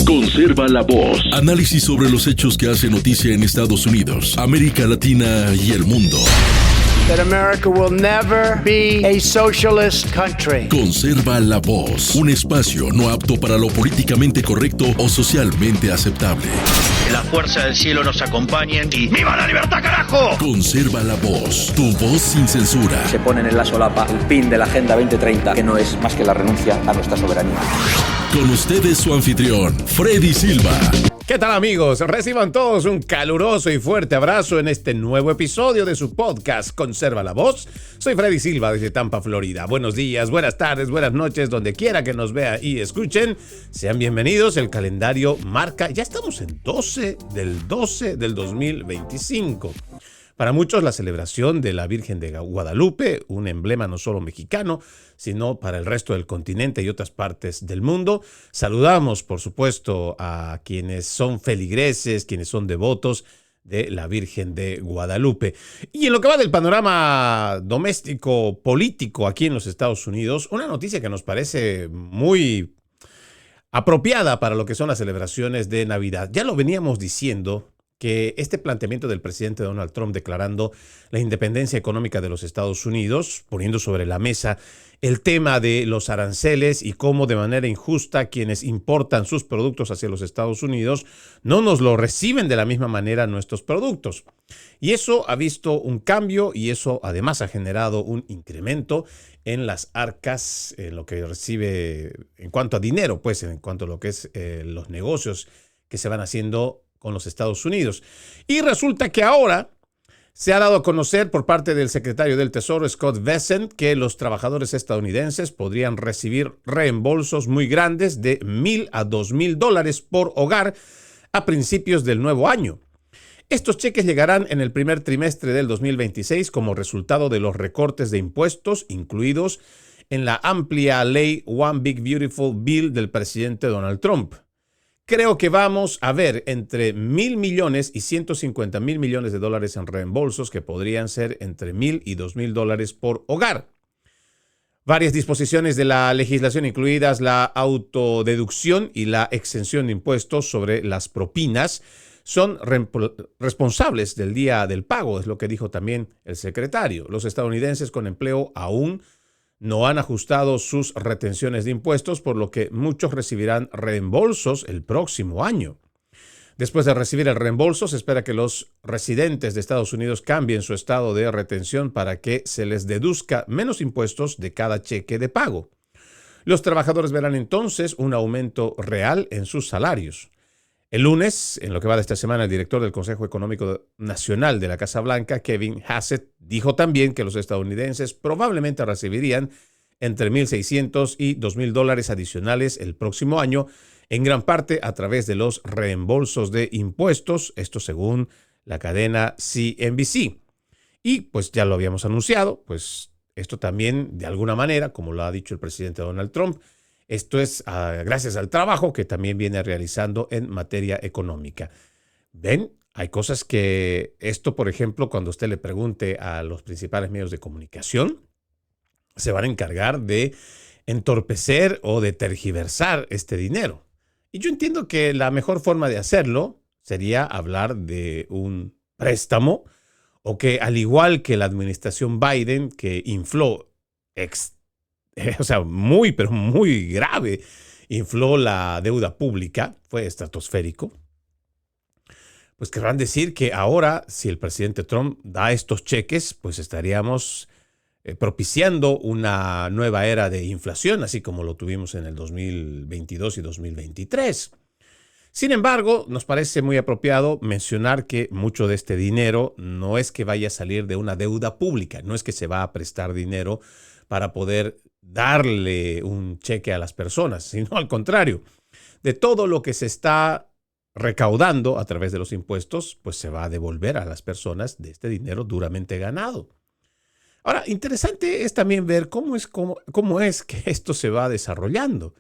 Conserva la voz. Análisis sobre los hechos que hacen noticia en Estados Unidos, América Latina y el mundo. That America will never be a socialist country. Conserva la voz. Un espacio no apto para lo políticamente correcto o socialmente aceptable. Que la fuerza del cielo nos acompañe y ¡viva la libertad, carajo! Conserva la voz. Tu voz sin censura. Se ponen en la solapa el pin de la Agenda 2030, que no es más que la renuncia a nuestra soberanía. Con ustedes su anfitrión, Freddy Silva. ¿Qué tal, amigos? Reciban todos un caluroso y fuerte abrazo en este nuevo episodio de su podcast Conserva la Voz. Soy Freddy Silva desde Tampa, Florida. Buenos días, buenas tardes, buenas noches, donde quiera que nos vea y escuchen. Sean bienvenidos. El calendario marca, ya estamos en 12 del 2025. Para muchos, la celebración de la Virgen de Guadalupe, un emblema no solo mexicano, sino para el resto del continente y otras partes del mundo. Saludamos, por supuesto, a quienes son feligreses, quienes son devotos de la Virgen de Guadalupe. Y en lo que va del panorama doméstico político aquí en los Estados Unidos, una noticia que nos parece muy apropiada para lo que son las celebraciones de Navidad. Ya lo veníamos diciendo, que este planteamiento del presidente Donald Trump declarando la independencia económica de los Estados Unidos, poniendo sobre la mesa el tema de los aranceles y cómo de manera injusta quienes importan sus productos hacia los Estados Unidos no nos lo reciben de la misma manera nuestros productos. Y eso ha visto un cambio y eso además ha generado un incremento en las arcas, en lo que recibe en cuanto a dinero, pues en cuanto a lo que es los negocios que se van haciendo con los Estados Unidos. Y resulta que ahora se ha dado a conocer por parte del secretario del Tesoro, Scott Bessent, que los trabajadores estadounidenses podrían recibir reembolsos muy grandes de $1,000 a $2,000 por hogar a principios del nuevo año. Estos cheques llegarán en el primer trimestre del 2026 como resultado de los recortes de impuestos incluidos en la amplia ley One Big Beautiful Bill del presidente Donald Trump. Creo que vamos a ver entre $1,000 millones y $150 mil millones en reembolsos que podrían ser entre $1,000 y $2,000 por hogar. Varias disposiciones de la legislación, incluidas la autodeducción y la exención de impuestos sobre las propinas, son responsables del día del pago, es lo que dijo también el secretario. Los estadounidenses con empleo aún no han ajustado sus retenciones de impuestos, por lo que muchos recibirán reembolsos el próximo año. Después de recibir el reembolso, se espera que los residentes de Estados Unidos cambien su estado de retención para que se les deduzca menos impuestos de cada cheque de pago. Los trabajadores verán entonces un aumento real en sus salarios. El lunes, en lo que va de esta semana, el director del Consejo Económico Nacional de la Casa Blanca, Kevin Hassett, dijo también que los estadounidenses probablemente recibirían entre $1,600 y $2,000 adicionales el próximo año, en gran parte a través de los reembolsos de impuestos, esto según la cadena CNBC. Y pues ya lo habíamos anunciado, pues esto también de alguna manera, como lo ha dicho el presidente Donald Trump, esto es gracias al trabajo que también viene realizando en materia económica. ¿Ven? Hay cosas que esto, por ejemplo, cuando usted le pregunte a los principales medios de comunicación, se van a encargar de entorpecer o de tergiversar este dinero. Y yo entiendo que la mejor forma de hacerlo sería hablar de un préstamo o que, al igual que la administración Biden, que infló pero muy grave, infló la deuda pública, fue estratosférico, pues querrán decir que ahora, si el presidente Trump da estos cheques, pues estaríamos propiciando una nueva era de inflación, así como lo tuvimos en el 2022 y 2023. Sin embargo, nos parece muy apropiado mencionar que mucho de este dinero no es que vaya a salir de una deuda pública, no es que se va a prestar dinero para poder darle un cheque a las personas, sino al contrario, de todo lo que se está recaudando a través de los impuestos, pues se va a devolver a las personas de este dinero duramente ganado. Ahora, interesante es también ver cómo es que esto se va desarrollando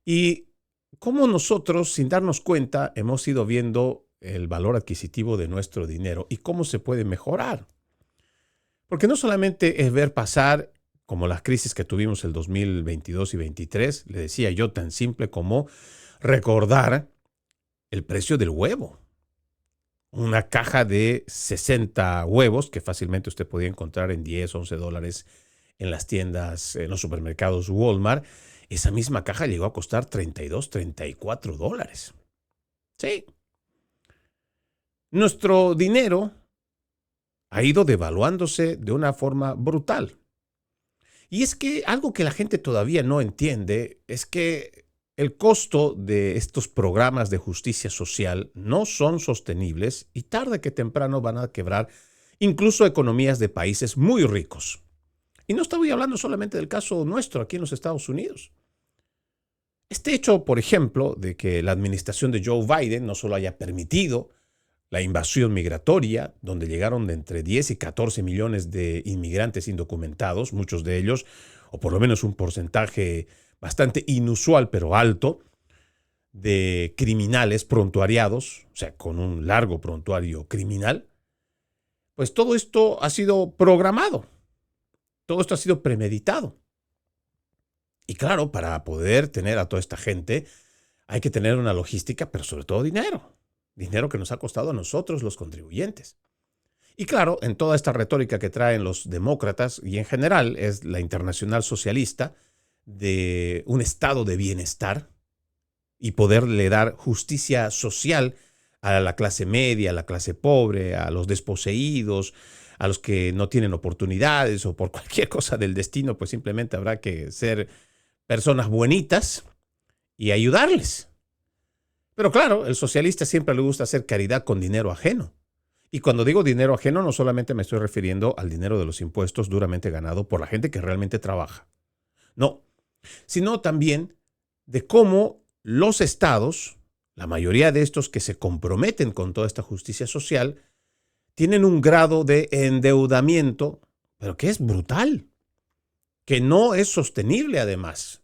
y cómo nosotros, sin darnos cuenta, hemos ido viendo el valor adquisitivo de nuestro dinero y cómo se puede mejorar. Porque no solamente es ver pasar como las crisis que tuvimos el 2022 y 2023, le decía yo, tan simple como recordar el precio del huevo. Una caja de 60 huevos que fácilmente usted podía encontrar en 10, 11 dólares en las tiendas, en los supermercados Walmart. Esa misma caja llegó a costar 32, 34 dólares. Sí. Nuestro dinero ha ido devaluándose de una forma brutal. Y es que algo que la gente todavía no entiende es que el costo de estos programas de justicia social no son sostenibles y tarde que temprano van a quebrar incluso economías de países muy ricos. Y no estoy hablando solamente del caso nuestro aquí en los Estados Unidos. Este hecho, por ejemplo, de que la administración de Joe Biden no solo haya permitido la invasión migratoria, donde llegaron de entre 10 y 14 millones de inmigrantes indocumentados, muchos de ellos, o por lo menos un porcentaje bastante inusual pero alto, de criminales prontuariados, o sea, con un largo prontuario criminal, pues todo esto ha sido programado, todo esto ha sido premeditado. Y claro, para poder tener a toda esta gente hay que tener una logística, pero sobre todo dinero. Dinero que nos ha costado a nosotros los contribuyentes. Y claro, en toda esta retórica que traen los demócratas y en general es la internacional socialista de un estado de bienestar y poderle dar justicia social a la clase media, a la clase pobre, a los desposeídos, a los que no tienen oportunidades o por cualquier cosa del destino, pues simplemente habrá que ser personas buenitas y ayudarles. Pero claro, el socialista siempre le gusta hacer caridad con dinero ajeno. Y cuando digo dinero ajeno, no solamente me estoy refiriendo al dinero de los impuestos duramente ganado por la gente que realmente trabaja. No, sino también de cómo los estados, la mayoría de estos que se comprometen con toda esta justicia social, tienen un grado de endeudamiento, pero que es brutal, que no es sostenible además.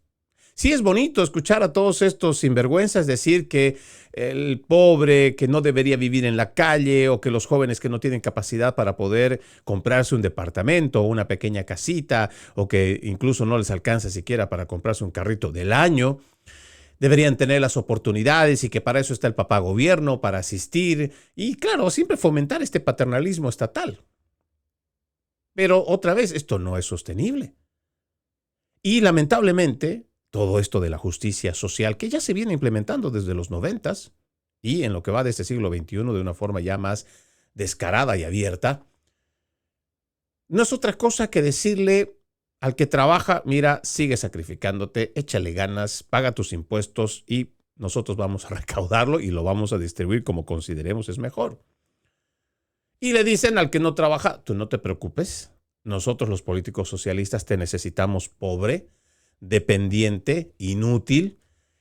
Sí es bonito escuchar a todos estos sinvergüenzas decir que el pobre que no debería vivir en la calle o que los jóvenes que no tienen capacidad para poder comprarse un departamento o una pequeña casita o que incluso no les alcanza siquiera para comprarse un carrito del año, deberían tener las oportunidades y que para eso está el papá gobierno, para asistir y claro, siempre fomentar este paternalismo estatal. Pero otra vez, esto no es sostenible. Y lamentablemente, todo esto de la justicia social, que ya se viene implementando desde los 90s y en lo que va de este siglo XXI de una forma ya más descarada y abierta, no es otra cosa que decirle al que trabaja, mira, sigue sacrificándote, échale ganas, paga tus impuestos y nosotros vamos a recaudarlo y lo vamos a distribuir como consideremos es mejor. Y le dicen al que no trabaja, tú no te preocupes, nosotros los políticos socialistas te necesitamos pobre, dependiente, inútil,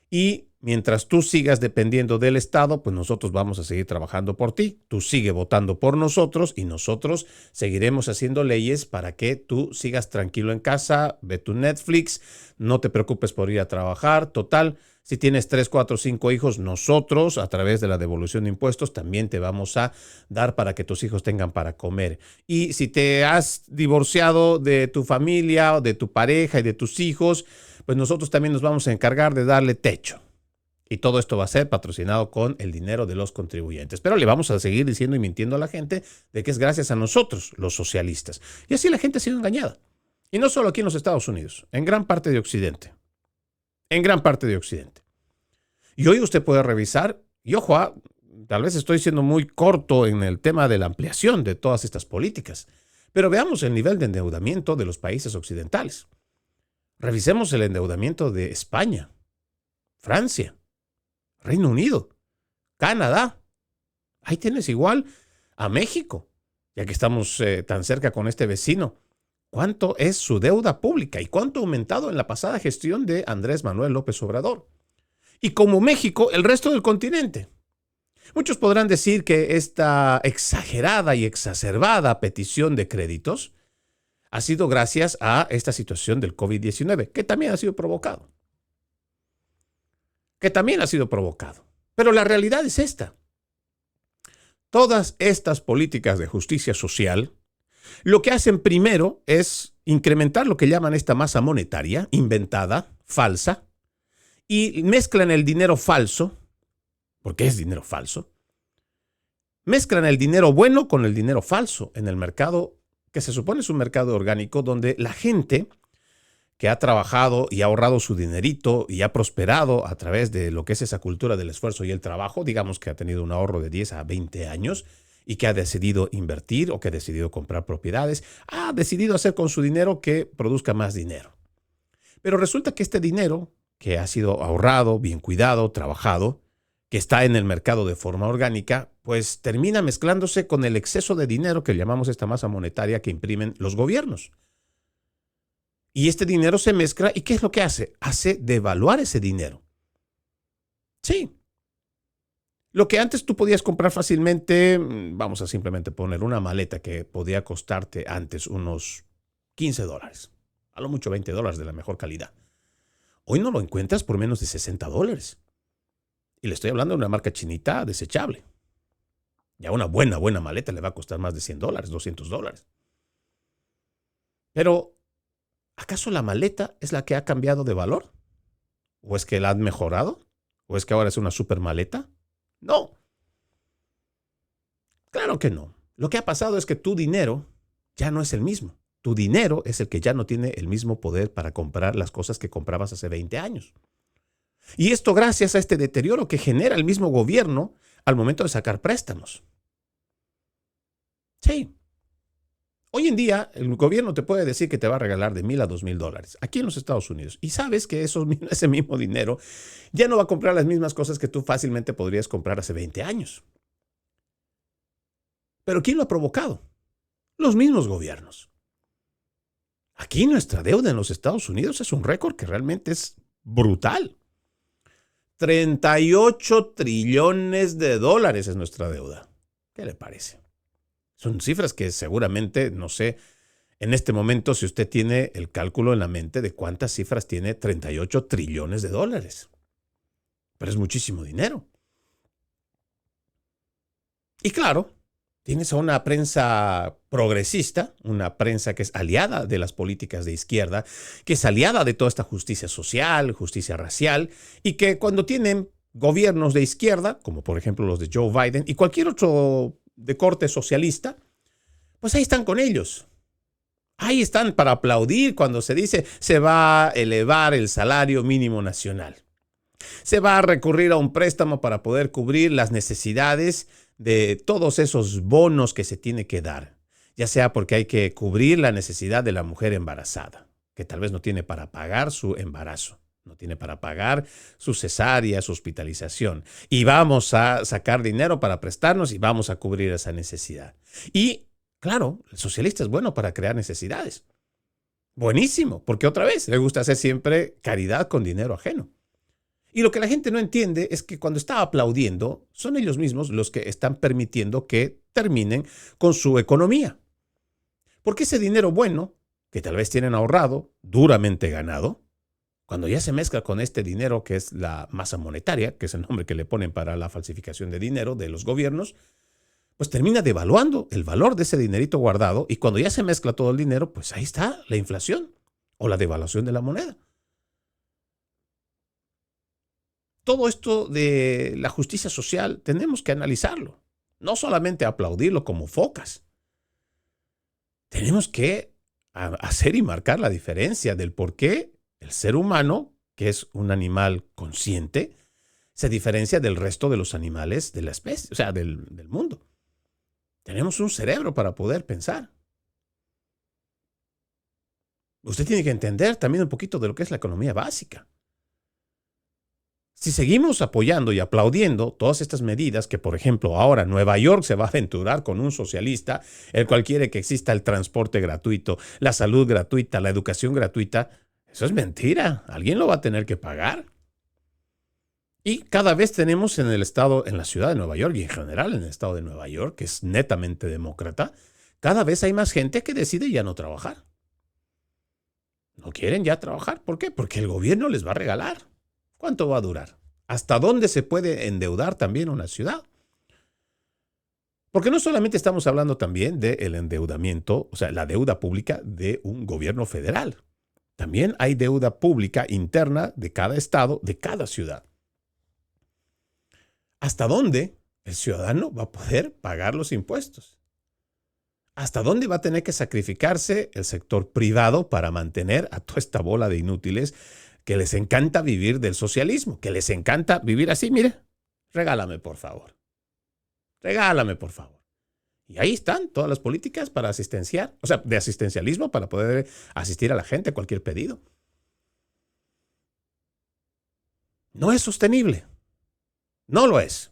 y mientras tú sigas dependiendo del Estado, pues nosotros vamos a seguir trabajando por ti. Tú sigue votando por nosotros y nosotros seguiremos haciendo leyes para que tú sigas tranquilo en casa, ve tu Netflix, no te preocupes por ir a trabajar. Total, si tienes 3, 4, 5 hijos, nosotros a través de la devolución de impuestos también te vamos a dar para que tus hijos tengan para comer. Y si te has divorciado de tu familia o de tu pareja y de tus hijos, pues nosotros también nos vamos a encargar de darle techo. Y todo esto va a ser patrocinado con el dinero de los contribuyentes. Pero le vamos a seguir diciendo y mintiendo a la gente de que es gracias a nosotros, los socialistas. Y así la gente ha sido engañada. Y no solo aquí en los Estados Unidos, en gran parte de Occidente. En gran parte de Occidente. Y hoy usted puede revisar, y ojo, tal vez estoy siendo muy corto en el tema de la ampliación de todas estas políticas, pero veamos el nivel de endeudamiento de los países occidentales. Revisemos el endeudamiento de España, Francia, Reino Unido, Canadá. Ahí tienes igual a México, ya que estamos tan cerca con este vecino. ¿Cuánto es su deuda pública y cuánto ha aumentado en la pasada gestión de Andrés Manuel López Obrador? Y como México, el resto del continente. Muchos podrán decir que esta exagerada y exacerbada petición de créditos ha sido gracias a esta situación del COVID-19, que también ha sido provocado. Pero la realidad es esta. Todas estas políticas de justicia social lo que hacen primero es incrementar lo que llaman esta masa monetaria, inventada, falsa, y mezclan el dinero falso porque es dinero falso. Mezclan el dinero bueno con el dinero falso en el mercado, que se supone es un mercado orgánico donde la gente que ha trabajado y ha ahorrado su dinerito y ha prosperado a través de lo que es esa cultura del esfuerzo y el trabajo, digamos que ha tenido un ahorro de 10 a 20 años y que ha decidido invertir o que ha decidido comprar propiedades, ha decidido hacer con su dinero que produzca más dinero. Pero resulta que este dinero que ha sido ahorrado, bien cuidado, trabajado, que está en el mercado de forma orgánica, pues termina mezclándose con el exceso de dinero que llamamos esta masa monetaria que imprimen los gobiernos. Y este dinero se mezcla, ¿y qué es lo que hace? Hace devaluar ese dinero. Sí. Lo que antes tú podías comprar fácilmente, vamos a simplemente poner una maleta que podía costarte antes unos $15, a lo mucho $20 de la mejor calidad. Hoy no lo encuentras por menos de $60. Y le estoy hablando de una marca chinita desechable. Ya una buena maleta le va a costar más de $100, $200. Pero, ¿acaso la maleta es la que ha cambiado de valor? ¿O es que la han mejorado? ¿O es que ahora es una super maleta? No. Claro que no. Lo que ha pasado es que tu dinero ya no es el mismo. Tu dinero es el que ya no tiene el mismo poder para comprar las cosas que comprabas hace 20 años. Y esto gracias a este deterioro que genera el mismo gobierno al momento de sacar préstamos. Sí. Hoy en día el gobierno te puede decir que te va a regalar de $1,000 a $2,000 aquí en los Estados Unidos. Y sabes que ese mismo dinero ya no va a comprar las mismas cosas que tú fácilmente podrías comprar hace 20 años. ¿Pero quién lo ha provocado? Los mismos gobiernos. Aquí nuestra deuda en los Estados Unidos es un récord que realmente es brutal. 38 trillones de dólares es nuestra deuda. ¿Qué le parece? Son cifras que seguramente, no sé, en este momento si usted tiene el cálculo en la mente de cuántas cifras tiene 38 trillones de dólares. Pero es muchísimo dinero. Y claro, tienes a una prensa progresista, una prensa que es aliada de las políticas de izquierda, que es aliada de toda esta justicia social, justicia racial, y que cuando tienen gobiernos de izquierda, como por ejemplo los de Joe Biden y cualquier otro de corte socialista, pues ahí están con ellos. Ahí están para aplaudir cuando se dice se va a elevar el salario mínimo nacional. Se va a recurrir a un préstamo para poder cubrir las necesidades de todos esos bonos que se tiene que dar, ya sea porque hay que cubrir la necesidad de la mujer embarazada, que tal vez no tiene para pagar su embarazo, no tiene para pagar su cesárea, su hospitalización. Y vamos a sacar dinero para prestarnos y vamos a cubrir esa necesidad. Y, claro, el socialista es bueno para crear necesidades. Buenísimo, porque otra vez le gusta hacer siempre caridad con dinero ajeno. Y lo que la gente no entiende es que cuando está aplaudiendo, son ellos mismos los que están permitiendo que terminen con su economía. Porque ese dinero bueno, que tal vez tienen ahorrado, duramente ganado, cuando ya se mezcla con este dinero que es la masa monetaria, que es el nombre que le ponen para la falsificación de dinero de los gobiernos, pues termina devaluando el valor de ese dinerito guardado y cuando ya se mezcla todo el dinero, pues ahí está la inflación o la devaluación de la moneda. Todo esto de la justicia social tenemos que analizarlo, no solamente aplaudirlo como focas. Tenemos que hacer y marcar la diferencia del por qué el ser humano, que es un animal consciente, se diferencia del resto de los animales de la especie, o sea, del mundo. Tenemos un cerebro para poder pensar. Usted tiene que entender también un poquito de lo que es la economía básica. Si seguimos apoyando y aplaudiendo todas estas medidas que, por ejemplo, ahora Nueva York se va a aventurar con un socialista, el cual quiere que exista el transporte gratuito, la salud gratuita, la educación gratuita, eso es mentira. Alguien lo va a tener que pagar. Y cada vez tenemos en el estado, en la ciudad de Nueva York y en general en el estado de Nueva York, que es netamente demócrata, cada vez hay más gente que decide ya no trabajar. No quieren ya trabajar. ¿Por qué? Porque el gobierno les va a regalar. ¿Cuánto va a durar? ¿Hasta dónde se puede endeudar también una ciudad? Porque no solamente estamos hablando también del endeudamiento, o sea, la deuda pública de un gobierno federal. También hay deuda pública interna de cada estado, de cada ciudad. ¿Hasta dónde el ciudadano va a poder pagar los impuestos? ¿Hasta dónde va a tener que sacrificarse el sector privado para mantener a toda esta bola de inútiles que les encanta vivir del socialismo, que les encanta vivir así? Mire, regálame por favor. Regálame por favor. Y ahí están todas las políticas para asistenciar, o sea, de asistencialismo para poder asistir a la gente a cualquier pedido. No es sostenible. No lo es.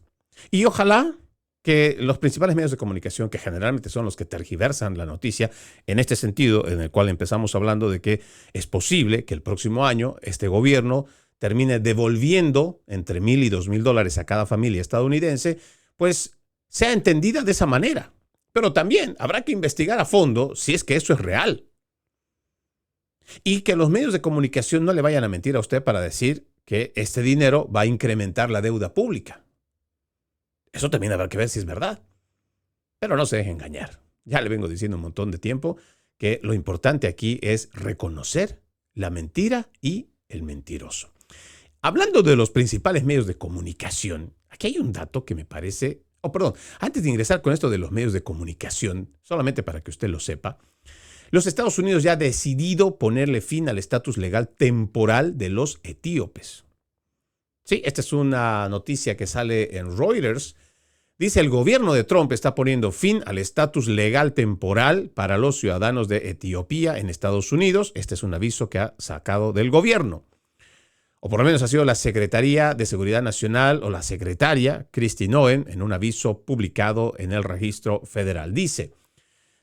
Y ojalá que los principales medios de comunicación, que generalmente son los que tergiversan la noticia, en este sentido, en el cual empezamos hablando de que es posible que el próximo año este gobierno termine devolviendo entre $1,000 y $2,000 a cada familia estadounidense, pues sea entendida de esa manera. Pero también habrá que investigar a fondo si es que eso es real. Y que los medios de comunicación no le vayan a mentir a usted para decir que este dinero va a incrementar la deuda pública. Eso también habrá que ver si es verdad. Pero no se deje engañar. Ya le vengo diciendo un montón de tiempo que lo importante aquí es reconocer la mentira y el mentiroso. Hablando de los principales medios de comunicación, aquí hay un dato que me parece... antes de ingresar con esto de los medios de comunicación, solamente para que usted lo sepa, los Estados Unidos ya ha decidido ponerle fin al estatus legal temporal de los etíopes. Sí, esta es una noticia que sale en Reuters. Dice, el gobierno de Trump está poniendo fin al estatus legal temporal para los ciudadanos de Etiopía en Estados Unidos. Este es un aviso que ha sacado del gobierno. O por lo menos ha sido la Secretaría de Seguridad Nacional o la secretaria Kristi Noem en un aviso publicado en el Registro Federal. Dice,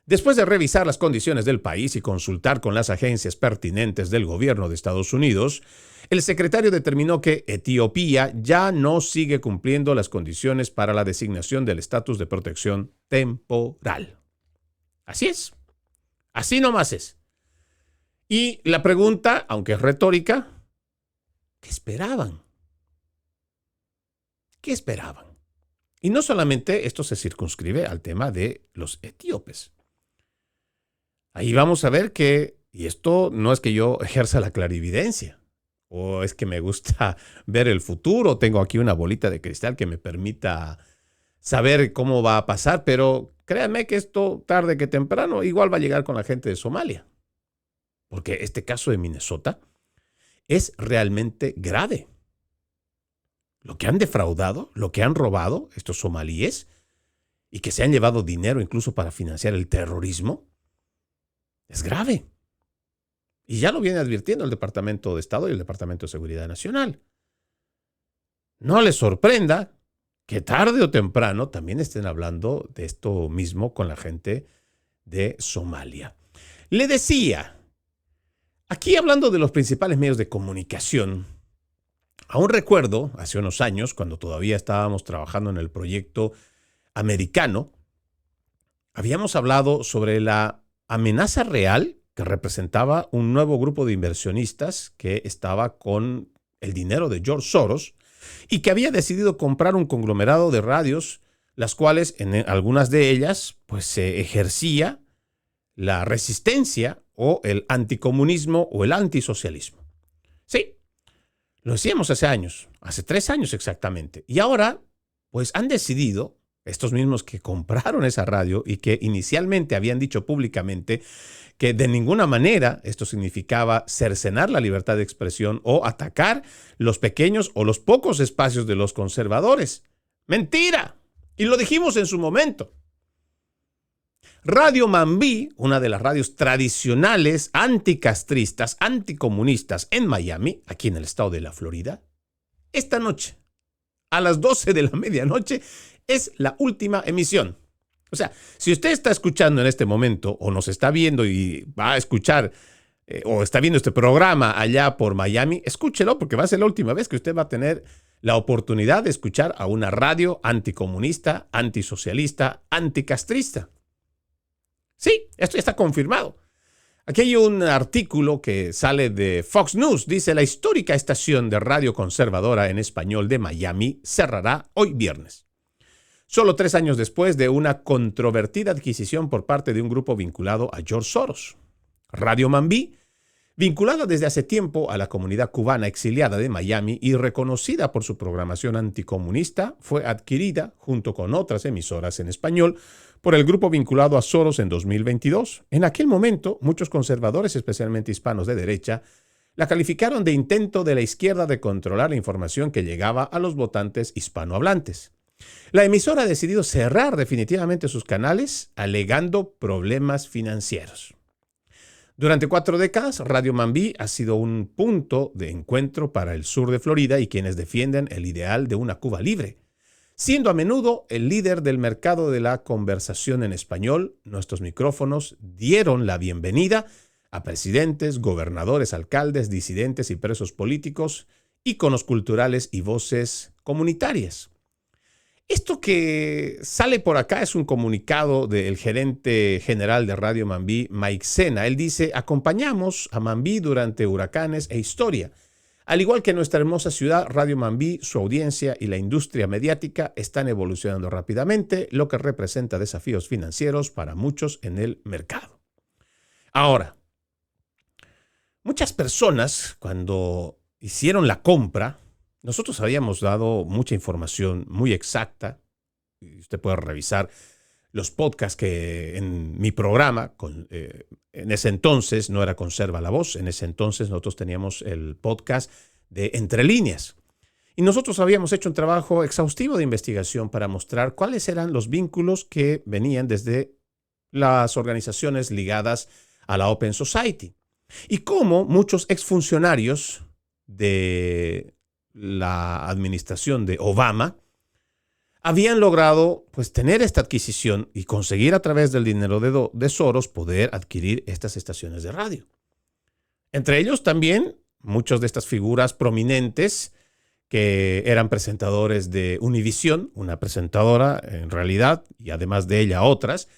después de revisar las condiciones del país y consultar con las agencias pertinentes del gobierno de Estados Unidos, el secretario determinó que Etiopía ya no sigue cumpliendo las condiciones para la designación del estatus de protección temporal. Así es. Así nomás es. Y la pregunta, aunque es retórica, ¿qué esperaban? ¿Qué esperaban? Y no solamente esto se circunscribe al tema de los etíopes. Ahí vamos a ver que, y esto no es que yo ejerza la clarividencia, o es que me gusta ver el futuro, tengo aquí una bolita de cristal que me permita saber cómo va a pasar, pero créanme que esto tarde que temprano igual va a llegar con la gente de Somalia. Porque este caso de Minnesota es realmente grave. Lo que han defraudado, lo que han robado estos somalíes y que se han llevado dinero incluso para financiar el terrorismo, es grave. Y ya lo viene advirtiendo el Departamento de Estado y el Departamento de Seguridad Nacional. No les sorprenda que tarde o temprano también estén hablando de esto mismo con la gente de Somalia. Le decía, aquí hablando de los principales medios de comunicación, aún recuerdo hace unos años, cuando todavía estábamos trabajando en el proyecto americano, habíamos hablado sobre la amenaza real que representaba un nuevo grupo de inversionistas que estaba con el dinero de George Soros y que había decidido comprar un conglomerado de radios, las cuales en algunas de ellas pues se ejercía la resistencia o el anticomunismo o el antisocialismo. Sí, lo decíamos hace años, hace 3 años exactamente. Y ahora pues han decidido, estos mismos que compraron esa radio y que inicialmente habían dicho públicamente que de ninguna manera esto significaba cercenar la libertad de expresión o atacar los pequeños o los pocos espacios de los conservadores. ¡Mentira! Y lo dijimos en su momento. Radio Mambí, una de las radios tradicionales anticastristas, anticomunistas en Miami, aquí en el estado de la Florida, esta noche, a las 12 de la medianoche, es la última emisión. O sea, si usted está escuchando en este momento o nos está viendo y va a escuchar o está viendo este programa allá por Miami, escúchelo porque va a ser la última vez que usted va a tener la oportunidad de escuchar a una radio anticomunista, antisocialista, anticastrista. Sí, esto ya está confirmado. Aquí hay un artículo que sale de Fox News. Dice, la histórica estación de radio conservadora en español de Miami cerrará hoy viernes. Solo 3 años después de una controvertida adquisición por parte de un grupo vinculado a George Soros. Radio Mambí Vinculada desde hace tiempo a la comunidad cubana exiliada de Miami y reconocida por su programación anticomunista, fue adquirida, junto con otras emisoras en español, por el grupo vinculado a Soros en 2022. En aquel momento, muchos conservadores, especialmente hispanos de derecha, la calificaron de intento de la izquierda de controlar la información que llegaba a los votantes hispanohablantes. La emisora ha decidido cerrar definitivamente sus canales, alegando problemas financieros. Durante 4 décadas, Radio Mambí ha sido un punto de encuentro para el sur de Florida y quienes defienden el ideal de una Cuba libre. Siendo a menudo el líder del mercado de la conversación en español, nuestros micrófonos dieron la bienvenida a presidentes, gobernadores, alcaldes, disidentes y presos políticos, íconos culturales y voces comunitarias. Esto que sale por acá es un comunicado del gerente general de Radio Mambí, Mike Sena. Él dice: acompañamos a Mambí durante huracanes e historia. Al igual que nuestra hermosa ciudad, Radio Mambí, su audiencia y la industria mediática están evolucionando rápidamente, lo que representa desafíos financieros para muchos en el mercado. Ahora, muchas personas, cuando hicieron la compra, nosotros habíamos dado mucha información muy exacta. Usted puede revisar los podcasts que en mi programa, en ese entonces no era Conserva la Voz, en ese entonces nosotros teníamos el podcast de Entre Líneas. Y nosotros habíamos hecho un trabajo exhaustivo de investigación para mostrar cuáles eran los vínculos que venían desde las organizaciones ligadas a la Open Society. Y cómo muchos exfuncionarios de la administración de Obama habían logrado tener esta adquisición y conseguir a través del dinero de Soros poder adquirir estas estaciones de radio. Entre ellos también muchas de estas figuras prominentes que eran presentadores de Univisión, una presentadora en realidad, y además de ella otras,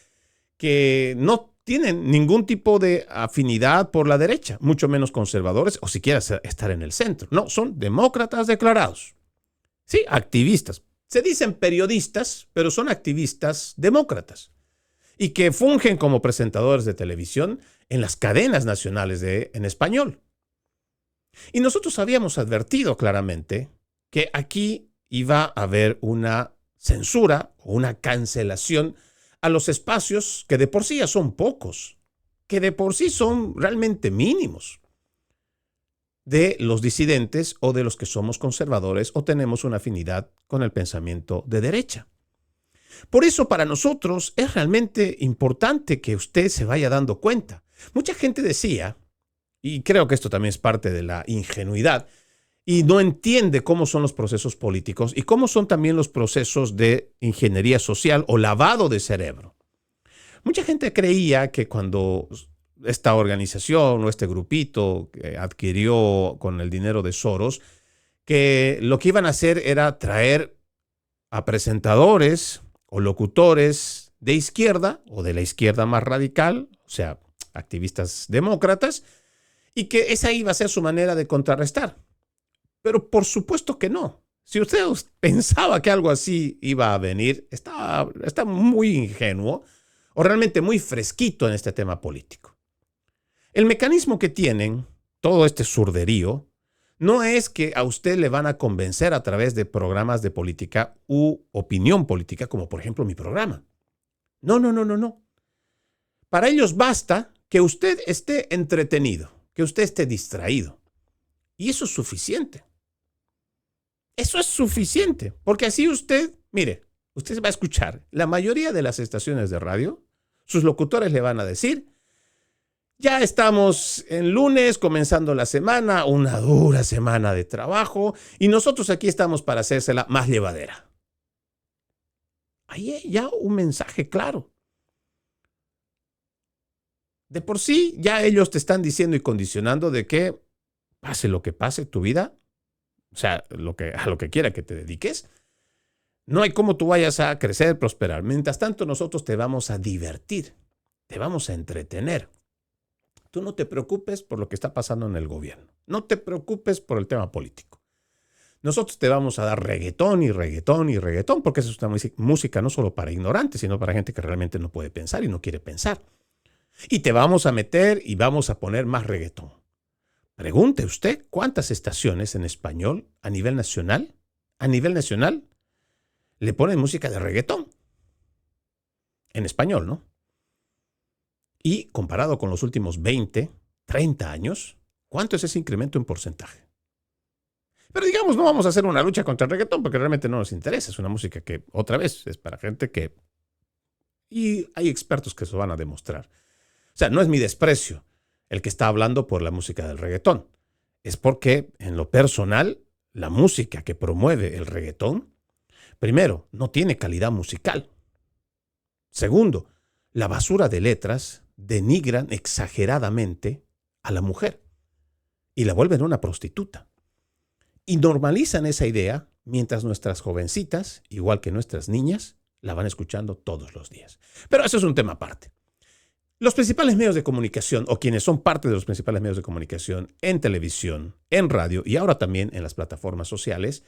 que no tienen ningún tipo de afinidad por la derecha, mucho menos conservadores o siquiera estar en el centro. No, son demócratas declarados. Sí, activistas. Se dicen periodistas, pero son activistas demócratas y que fungen como presentadores de televisión en las cadenas nacionales en español. Y nosotros habíamos advertido claramente que aquí iba a haber una censura o una cancelación a los espacios que de por sí ya son pocos, que de por sí son realmente mínimos, de los disidentes o de los que somos conservadores o tenemos una afinidad con el pensamiento de derecha. Por eso para nosotros es realmente importante que usted se vaya dando cuenta. Mucha gente decía, y creo que esto también es parte de la ingenuidad, y no entiende cómo son los procesos políticos y cómo son también los procesos de ingeniería social o lavado de cerebro. Mucha gente creía que cuando esta organización o este grupito que adquirió con el dinero de Soros, que lo que iban a hacer era traer a presentadores o locutores de izquierda o de la izquierda más radical, o sea, activistas demócratas, y que esa iba a ser su manera de contrarrestar. Pero por supuesto que no. Si usted pensaba que algo así iba a venir, está muy ingenuo o realmente muy fresquito en este tema político. El mecanismo que tienen, todo este surderío, no es que a usted le van a convencer a través de programas de política u opinión política, como por ejemplo mi programa. No. Para ellos basta que usted esté entretenido, que usted esté distraído. Y eso es suficiente. Eso es suficiente, porque así usted va a escuchar la mayoría de las estaciones de radio, sus locutores le van a decir: ya estamos en lunes, comenzando la semana, una dura semana de trabajo, y nosotros aquí estamos para hacérsela más llevadera. Ahí hay ya un mensaje claro. De por sí, ya ellos te están diciendo y condicionando de que pase lo que pase, tu vida, o sea, a lo que quiera que te dediques, no hay cómo tú vayas a crecer, prosperar. Mientras tanto, nosotros te vamos a divertir, te vamos a entretener. Tú no te preocupes por lo que está pasando en el gobierno. No te preocupes por el tema político. Nosotros te vamos a dar reggaetón y reggaetón y reggaetón, porque eso es una música no solo para ignorantes, sino para gente que realmente no puede pensar y no quiere pensar. Y te vamos a meter y vamos a poner más reggaetón. Pregunte usted cuántas estaciones en español a nivel nacional le ponen música de reggaetón. En español, ¿no? Y comparado con los últimos 20, 30 años, ¿cuánto es ese incremento en porcentaje? Pero digamos, no vamos a hacer una lucha contra el reggaetón porque realmente no nos interesa. Es una música que, otra vez, es para gente que... Y hay expertos que eso van a demostrar. O sea, no es mi desprecio el que está hablando por la música del reggaetón. Es porque, en lo personal, la música que promueve el reggaetón, primero, no tiene calidad musical. Segundo, la basura de letras denigran exageradamente a la mujer y la vuelven una prostituta. Y normalizan esa idea mientras nuestras jovencitas, igual que nuestras niñas, la van escuchando todos los días. Pero eso es un tema aparte. Los principales medios de comunicación, o quienes son parte de los principales medios de comunicación en televisión, en radio y ahora también en las plataformas sociales,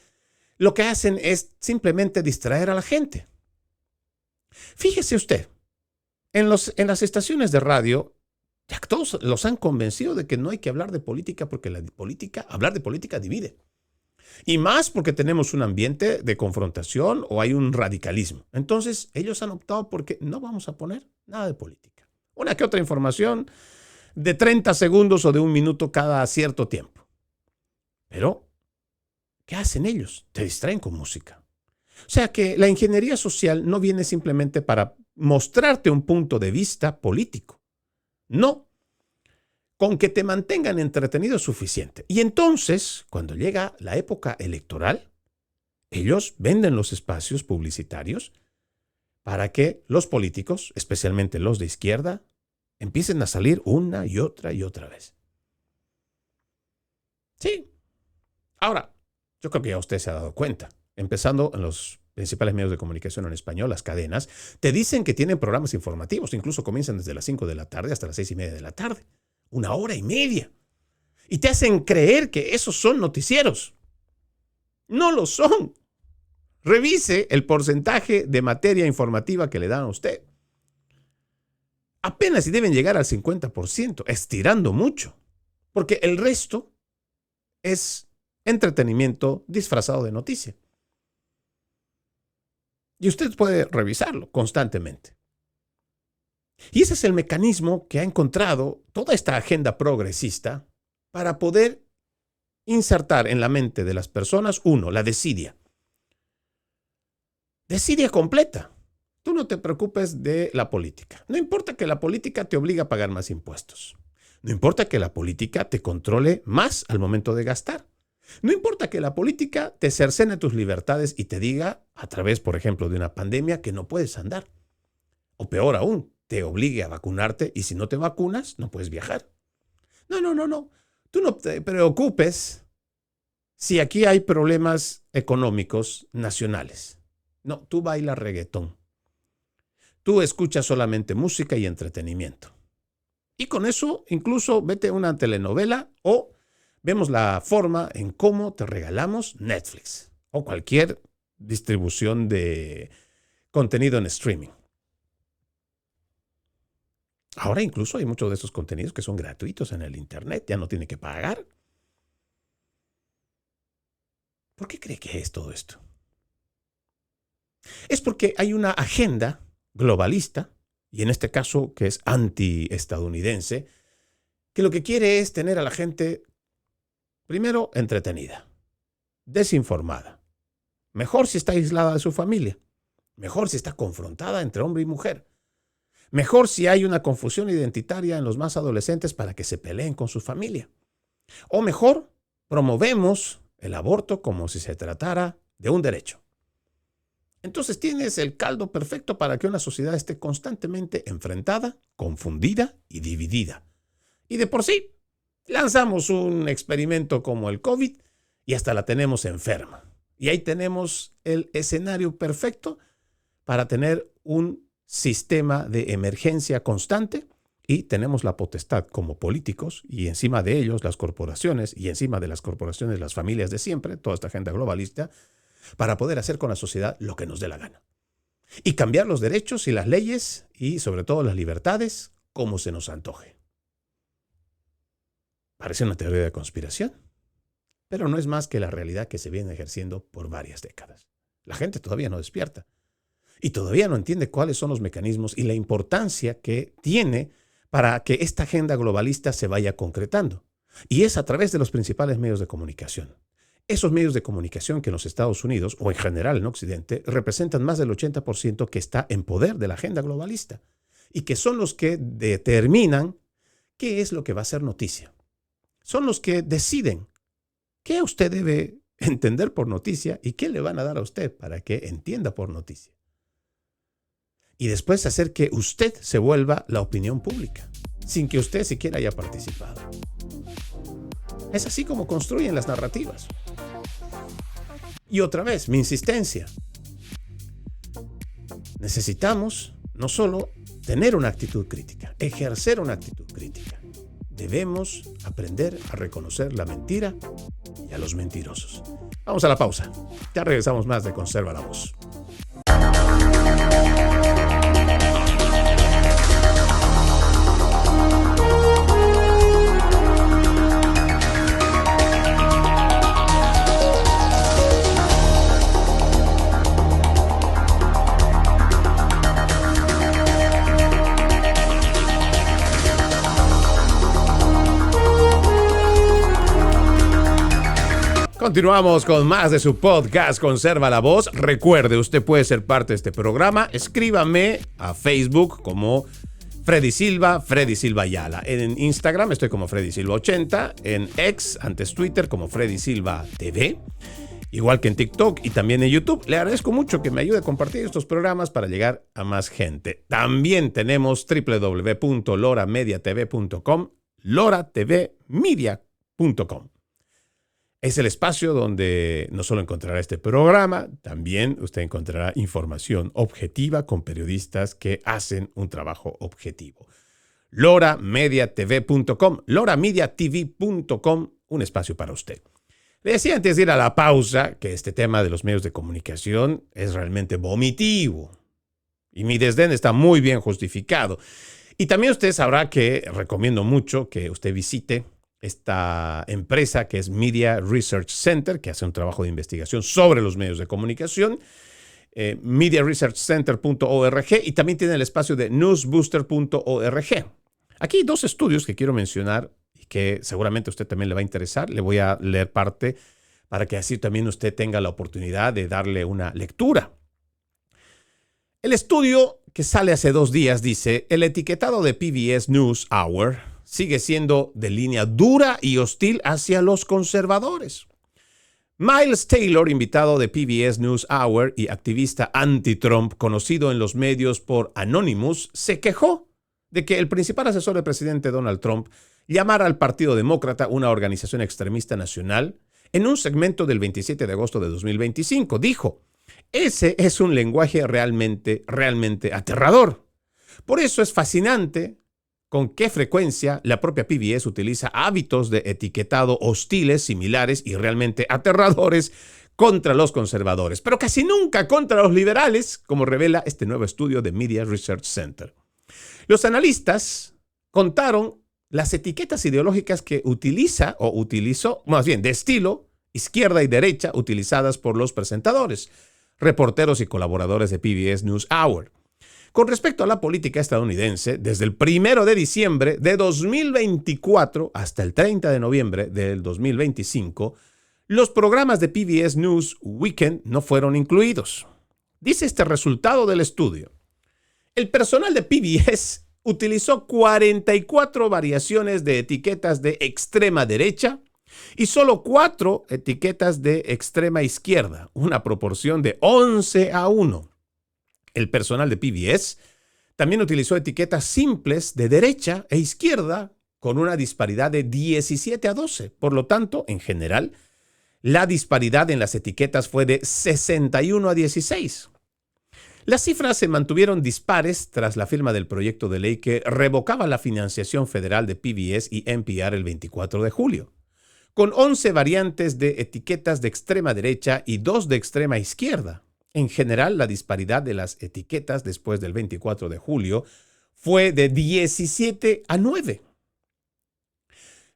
lo que hacen es simplemente distraer a la gente. Fíjese usted, en las estaciones de radio, ya todos los han convencido de que no hay que hablar de política porque hablar de política divide. Y más porque tenemos un ambiente de confrontación o hay un radicalismo. Entonces, ellos han optado porque no vamos a poner nada de política. Una que otra información de 30 segundos o de 1 minuto cada cierto tiempo. Pero, ¿qué hacen ellos? Te distraen con música. O sea que la ingeniería social no viene simplemente para mostrarte un punto de vista político. No. Con que te mantengan entretenido es suficiente. Y entonces, cuando llega la época electoral, ellos venden los espacios publicitarios para que los políticos, especialmente los de izquierda, empiecen a salir una y otra vez. Sí. Ahora, yo creo que ya usted se ha dado cuenta. Empezando en los principales medios de comunicación en español, las cadenas, te dicen que tienen programas informativos. Incluso comienzan desde las 5 de la tarde hasta las 6:30 de la tarde. 1 hora y media. Y te hacen creer que esos son noticieros. No lo son. Revise el porcentaje de materia informativa que le dan a usted. Apenas si deben llegar al 50%, estirando mucho. Porque el resto es entretenimiento disfrazado de noticia. Y usted puede revisarlo constantemente. Y ese es el mecanismo que ha encontrado toda esta agenda progresista para poder insertar en la mente de las personas, la desidia. Desidia completa. Tú no te preocupes de la política. No importa que la política te obligue a pagar más impuestos. No importa que la política te controle más al momento de gastar. No importa que la política te cercene tus libertades y te diga, a través, por ejemplo, de una pandemia, que no puedes andar. O peor aún, te obligue a vacunarte y si no te vacunas, no puedes viajar. No. Tú no te preocupes si aquí hay problemas económicos nacionales. No, tú bailas reggaetón. Tú escuchas solamente música y entretenimiento. Y con eso, incluso vete a una telenovela o vemos la forma en cómo te regalamos Netflix o cualquier distribución de contenido en streaming. Ahora incluso hay muchos de esos contenidos que son gratuitos en el internet, ya no tiene que pagar. ¿Por qué cree que es todo esto? Es porque hay una agenda globalista, y en este caso que es anti-estadounidense, que lo que quiere es tener a la gente, primero, entretenida, desinformada. Mejor si está aislada de su familia. Mejor si está confrontada entre hombre y mujer. Mejor si hay una confusión identitaria en los más adolescentes para que se peleen con su familia. O mejor, promovemos el aborto como si se tratara de un derecho. Entonces tienes el caldo perfecto para que una sociedad esté constantemente enfrentada, confundida y dividida. Y de por sí, lanzamos un experimento como el COVID y hasta la tenemos enferma. Y ahí tenemos el escenario perfecto para tener un sistema de emergencia constante y tenemos la potestad como políticos y encima de ellos las corporaciones y encima de las corporaciones las familias de siempre, toda esta agenda globalista, para poder hacer con la sociedad lo que nos dé la gana. Y cambiar los derechos y las leyes y sobre todo las libertades como se nos antoje. Parece una teoría de conspiración, pero no es más que la realidad que se viene ejerciendo por varias décadas. La gente todavía no despierta y todavía no entiende cuáles son los mecanismos y la importancia que tiene para que esta agenda globalista se vaya concretando. Y es a través de los principales medios de comunicación. Esos medios de comunicación que en los Estados Unidos, o en general en Occidente, representan más del 80% que está en poder de la agenda globalista y que son los que determinan qué es lo que va a ser noticia. Son los que deciden qué usted debe entender por noticia y qué le van a dar a usted para que entienda por noticia. Y después hacer que usted se vuelva la opinión pública, sin que usted siquiera haya participado. Es así como construyen las narrativas. Y otra vez, mi insistencia. Necesitamos no solo tener una actitud crítica, ejercer una actitud crítica. Debemos aprender a reconocer la mentira y a los mentirosos. Vamos a la pausa. Ya regresamos más de Conserva la Voz. Continuamos con más de su podcast Conserva la Voz. Recuerde, usted puede ser parte de este programa. Escríbame a Facebook como Freddy Silva Ayala. En Instagram estoy como Freddy Silva 80. En X, antes Twitter, como Freddy Silva TV. Igual que en TikTok y también en YouTube. Le agradezco mucho que me ayude a compartir estos programas para llegar a más gente. También tenemos www.loramediatv.com, loratvmedia.com. Es el espacio donde no solo encontrará este programa, también usted encontrará información objetiva con periodistas que hacen un trabajo objetivo. loramediatv.com, loramediatv.com, un espacio para usted. Le decía antes de ir a la pausa que este tema de los medios de comunicación es realmente vomitivo y mi desdén está muy bien justificado. Y también usted sabrá que recomiendo mucho que usted visite esta empresa que es Media Research Center, que hace un trabajo de investigación sobre los medios de comunicación, mediaresearchcenter.org, y también tiene el espacio de newsbooster.org. Aquí hay dos estudios que quiero mencionar y que seguramente a usted también le va a interesar. Le voy a leer parte para que así también usted tenga la oportunidad de darle una lectura. El estudio que sale hace 2 días dice: el etiquetado de PBS NewsHour sigue siendo de línea dura y hostil hacia los conservadores. Miles Taylor, invitado de PBS NewsHour y activista anti-Trump, conocido en los medios por Anonymous, se quejó de que el principal asesor del presidente Donald Trump llamara al Partido Demócrata una organización extremista nacional en un segmento del 27 de agosto de 2025. Dijo: ese es un lenguaje realmente aterrador. Por eso es fascinante con qué frecuencia la propia PBS utiliza hábitos de etiquetado hostiles, similares y realmente aterradores contra los conservadores, pero casi nunca contra los liberales, como revela este nuevo estudio de Media Research Center. Los analistas contaron las etiquetas ideológicas que utilizó, más bien de estilo, izquierda y derecha, utilizadas por los presentadores, reporteros y colaboradores de PBS NewsHour. Con respecto a la política estadounidense, desde el 1 de diciembre de 2024 hasta el 30 de noviembre del 2025, los programas de PBS News Weekend no fueron incluidos. Dice este resultado del estudio: el personal de PBS utilizó 44 variaciones de etiquetas de extrema derecha y solo 4 etiquetas de extrema izquierda, una proporción de 11-1. El personal de PBS también utilizó etiquetas simples de derecha e izquierda con una disparidad de 17-12. Por lo tanto, en general, la disparidad en las etiquetas fue de 61-16. Las cifras se mantuvieron dispares tras la firma del proyecto de ley que revocaba la financiación federal de PBS y NPR el 24 de julio. Con 11 variantes de etiquetas de extrema derecha y 2 de extrema izquierda. En general, la disparidad de las etiquetas después del 24 de julio fue de 17-9.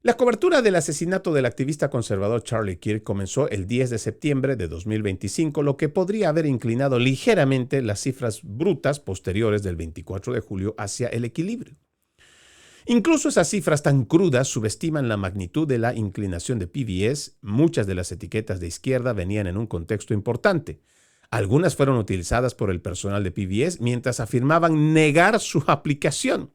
La cobertura del asesinato del activista conservador Charlie Kirk comenzó el 10 de septiembre de 2025, lo que podría haber inclinado ligeramente las cifras brutas posteriores del 24 de julio hacia el equilibrio. Incluso esas cifras tan crudas subestiman la magnitud de la inclinación de PBS. Muchas de las etiquetas de izquierda venían en un contexto importante. Algunas fueron utilizadas por el personal de PBS mientras afirmaban negar su aplicación.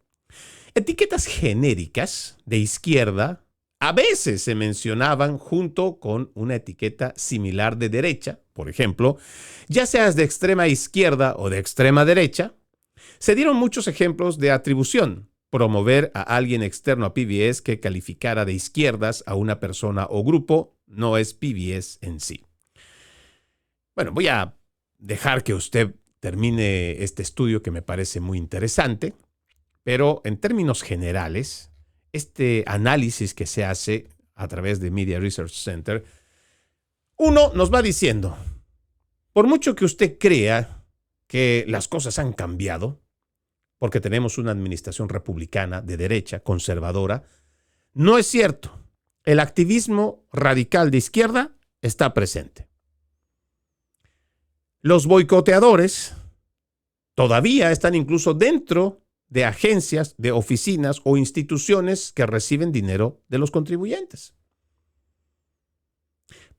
Etiquetas genéricas de izquierda a veces se mencionaban junto con una etiqueta similar de derecha, por ejemplo, ya seas de extrema izquierda o de extrema derecha. Se dieron muchos ejemplos de atribución, promover a alguien externo a PBS que calificara de izquierdas a una persona o grupo no es PBS en sí. Bueno, voy a dejar que usted termine este estudio que me parece muy interesante. Pero en términos generales, este análisis que se hace a través de Media Research Center, uno nos va diciendo, por mucho que usted crea que las cosas han cambiado, porque tenemos una administración republicana de derecha, conservadora, no es cierto. El activismo radical de izquierda está presente. Los boicoteadores todavía están incluso dentro de agencias, de oficinas o instituciones que reciben dinero de los contribuyentes.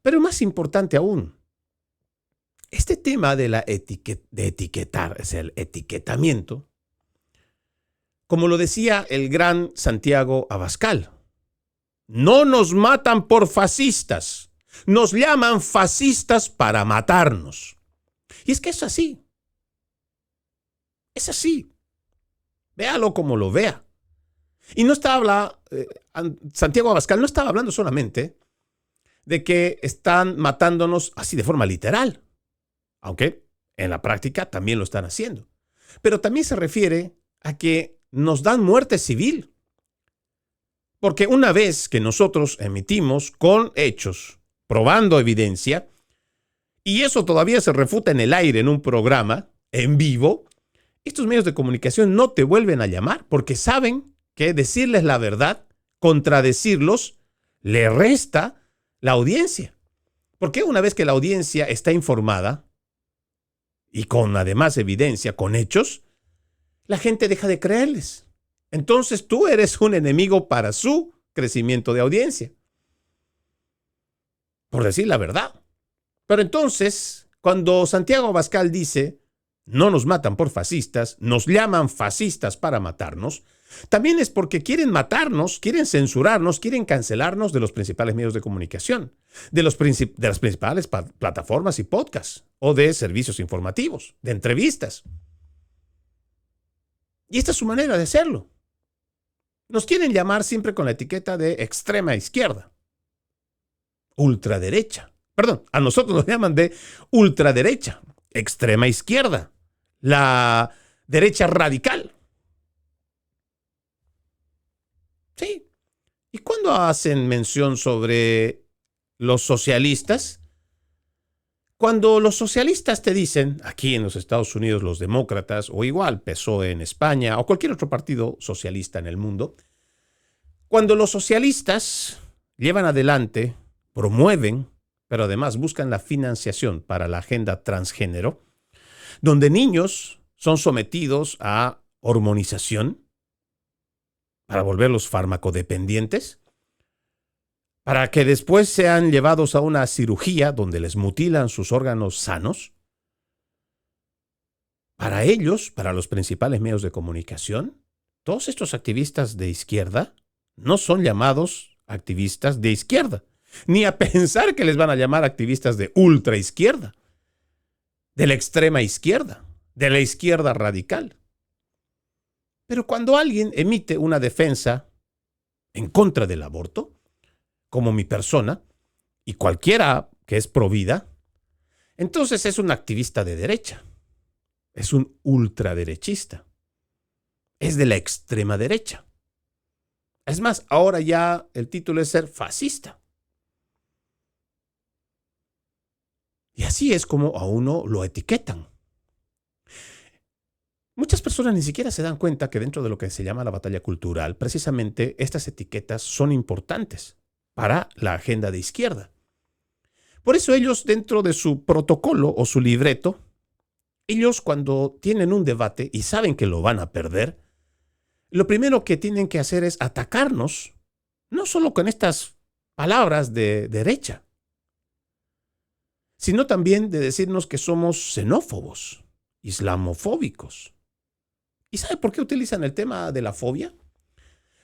Pero más importante aún, este tema de etiquetar, es el etiquetamiento, como lo decía el gran Santiago Abascal, no nos matan por fascistas, nos llaman fascistas para matarnos. Y es que es así. Es así. Véalo como lo vea. Y no Santiago Abascal no estaba hablando solamente de que están matándonos así de forma literal, aunque en la práctica también lo están haciendo. Pero también se refiere a que nos dan muerte civil. Porque una vez que nosotros emitimos con hechos, probando evidencia, y eso todavía se refuta en el aire en un programa, en vivo, estos medios de comunicación no te vuelven a llamar porque saben que decirles la verdad, contradecirlos, le resta la audiencia. Porque una vez que la audiencia está informada y con además evidencia, con hechos, la gente deja de creerles. Entonces tú eres un enemigo para su crecimiento de audiencia. Por decir la verdad. Pero entonces, cuando Santiago Abascal dice, no nos matan por fascistas, nos llaman fascistas para matarnos, también es porque quieren matarnos, quieren censurarnos, quieren cancelarnos de los principales medios de comunicación, de las principales plataformas y podcasts, o de servicios informativos, de entrevistas. Y esta es su manera de hacerlo. Nos quieren llamar siempre con la etiqueta de extrema izquierda, ultraderecha. Perdón, a nosotros nos llaman de ultraderecha, extrema izquierda, la derecha radical. Sí. ¿Y cuándo hacen mención sobre los socialistas? Cuando los socialistas te dicen, aquí en los Estados Unidos los demócratas, o igual PSOE en España, o cualquier otro partido socialista en el mundo, cuando los socialistas llevan adelante, promueven, pero además buscan la financiación para la agenda transgénero, donde niños son sometidos a hormonización para volverlos farmacodependientes, para que después sean llevados a una cirugía donde les mutilan sus órganos sanos. Para ellos, para los principales medios de comunicación, todos estos activistas de izquierda no son llamados activistas de izquierda, ni a pensar que les van a llamar activistas de ultraizquierda, de la extrema izquierda, de la izquierda radical. Pero cuando alguien emite una defensa en contra del aborto, como mi persona, y cualquiera que es provida, entonces es un activista de derecha, es un ultraderechista, es de la extrema derecha. Es más, ahora ya el título es ser fascista. Y así es como a uno lo etiquetan. Muchas personas ni siquiera se dan cuenta que dentro de lo que se llama la batalla cultural, precisamente estas etiquetas son importantes para la agenda de izquierda. Por eso ellos, dentro de su protocolo o su libreto, ellos cuando tienen un debate y saben que lo van a perder, lo primero que tienen que hacer es atacarnos, no solo con estas palabras de derecha, sino también de decirnos que somos xenófobos, islamofóbicos. ¿Y sabe por qué utilizan el tema de la fobia?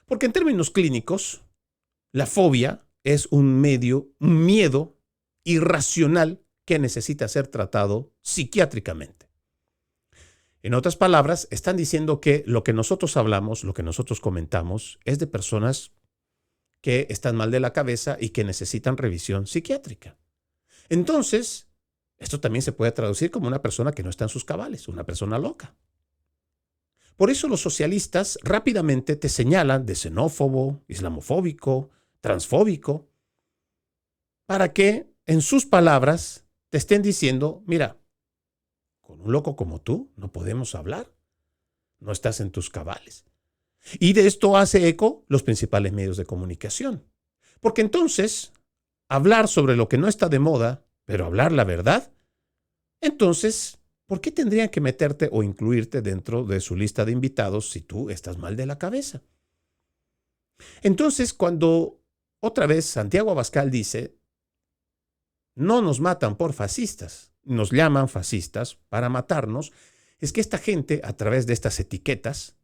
Porque en términos clínicos, la fobia es un miedo irracional que necesita ser tratado psiquiátricamente. En otras palabras, están diciendo que lo que nosotros hablamos, lo que nosotros comentamos, es de personas que están mal de la cabeza y que necesitan revisión psiquiátrica. Entonces, esto también se puede traducir como una persona que no está en sus cabales, una persona loca. Por eso los socialistas rápidamente te señalan de xenófobo, islamofóbico, transfóbico, para que en sus palabras te estén diciendo, mira, con un loco como tú no podemos hablar, no estás en tus cabales. Y de esto hace eco los principales medios de comunicación. Porque entonces, hablar sobre lo que no está de moda, pero hablar la verdad, entonces, ¿por qué tendrían que meterte o incluirte dentro de su lista de invitados si tú estás mal de la cabeza? Entonces, cuando otra vez Santiago Abascal dice, no nos matan por fascistas, nos llaman fascistas para matarnos, es que esta gente, a través de estas etiquetas,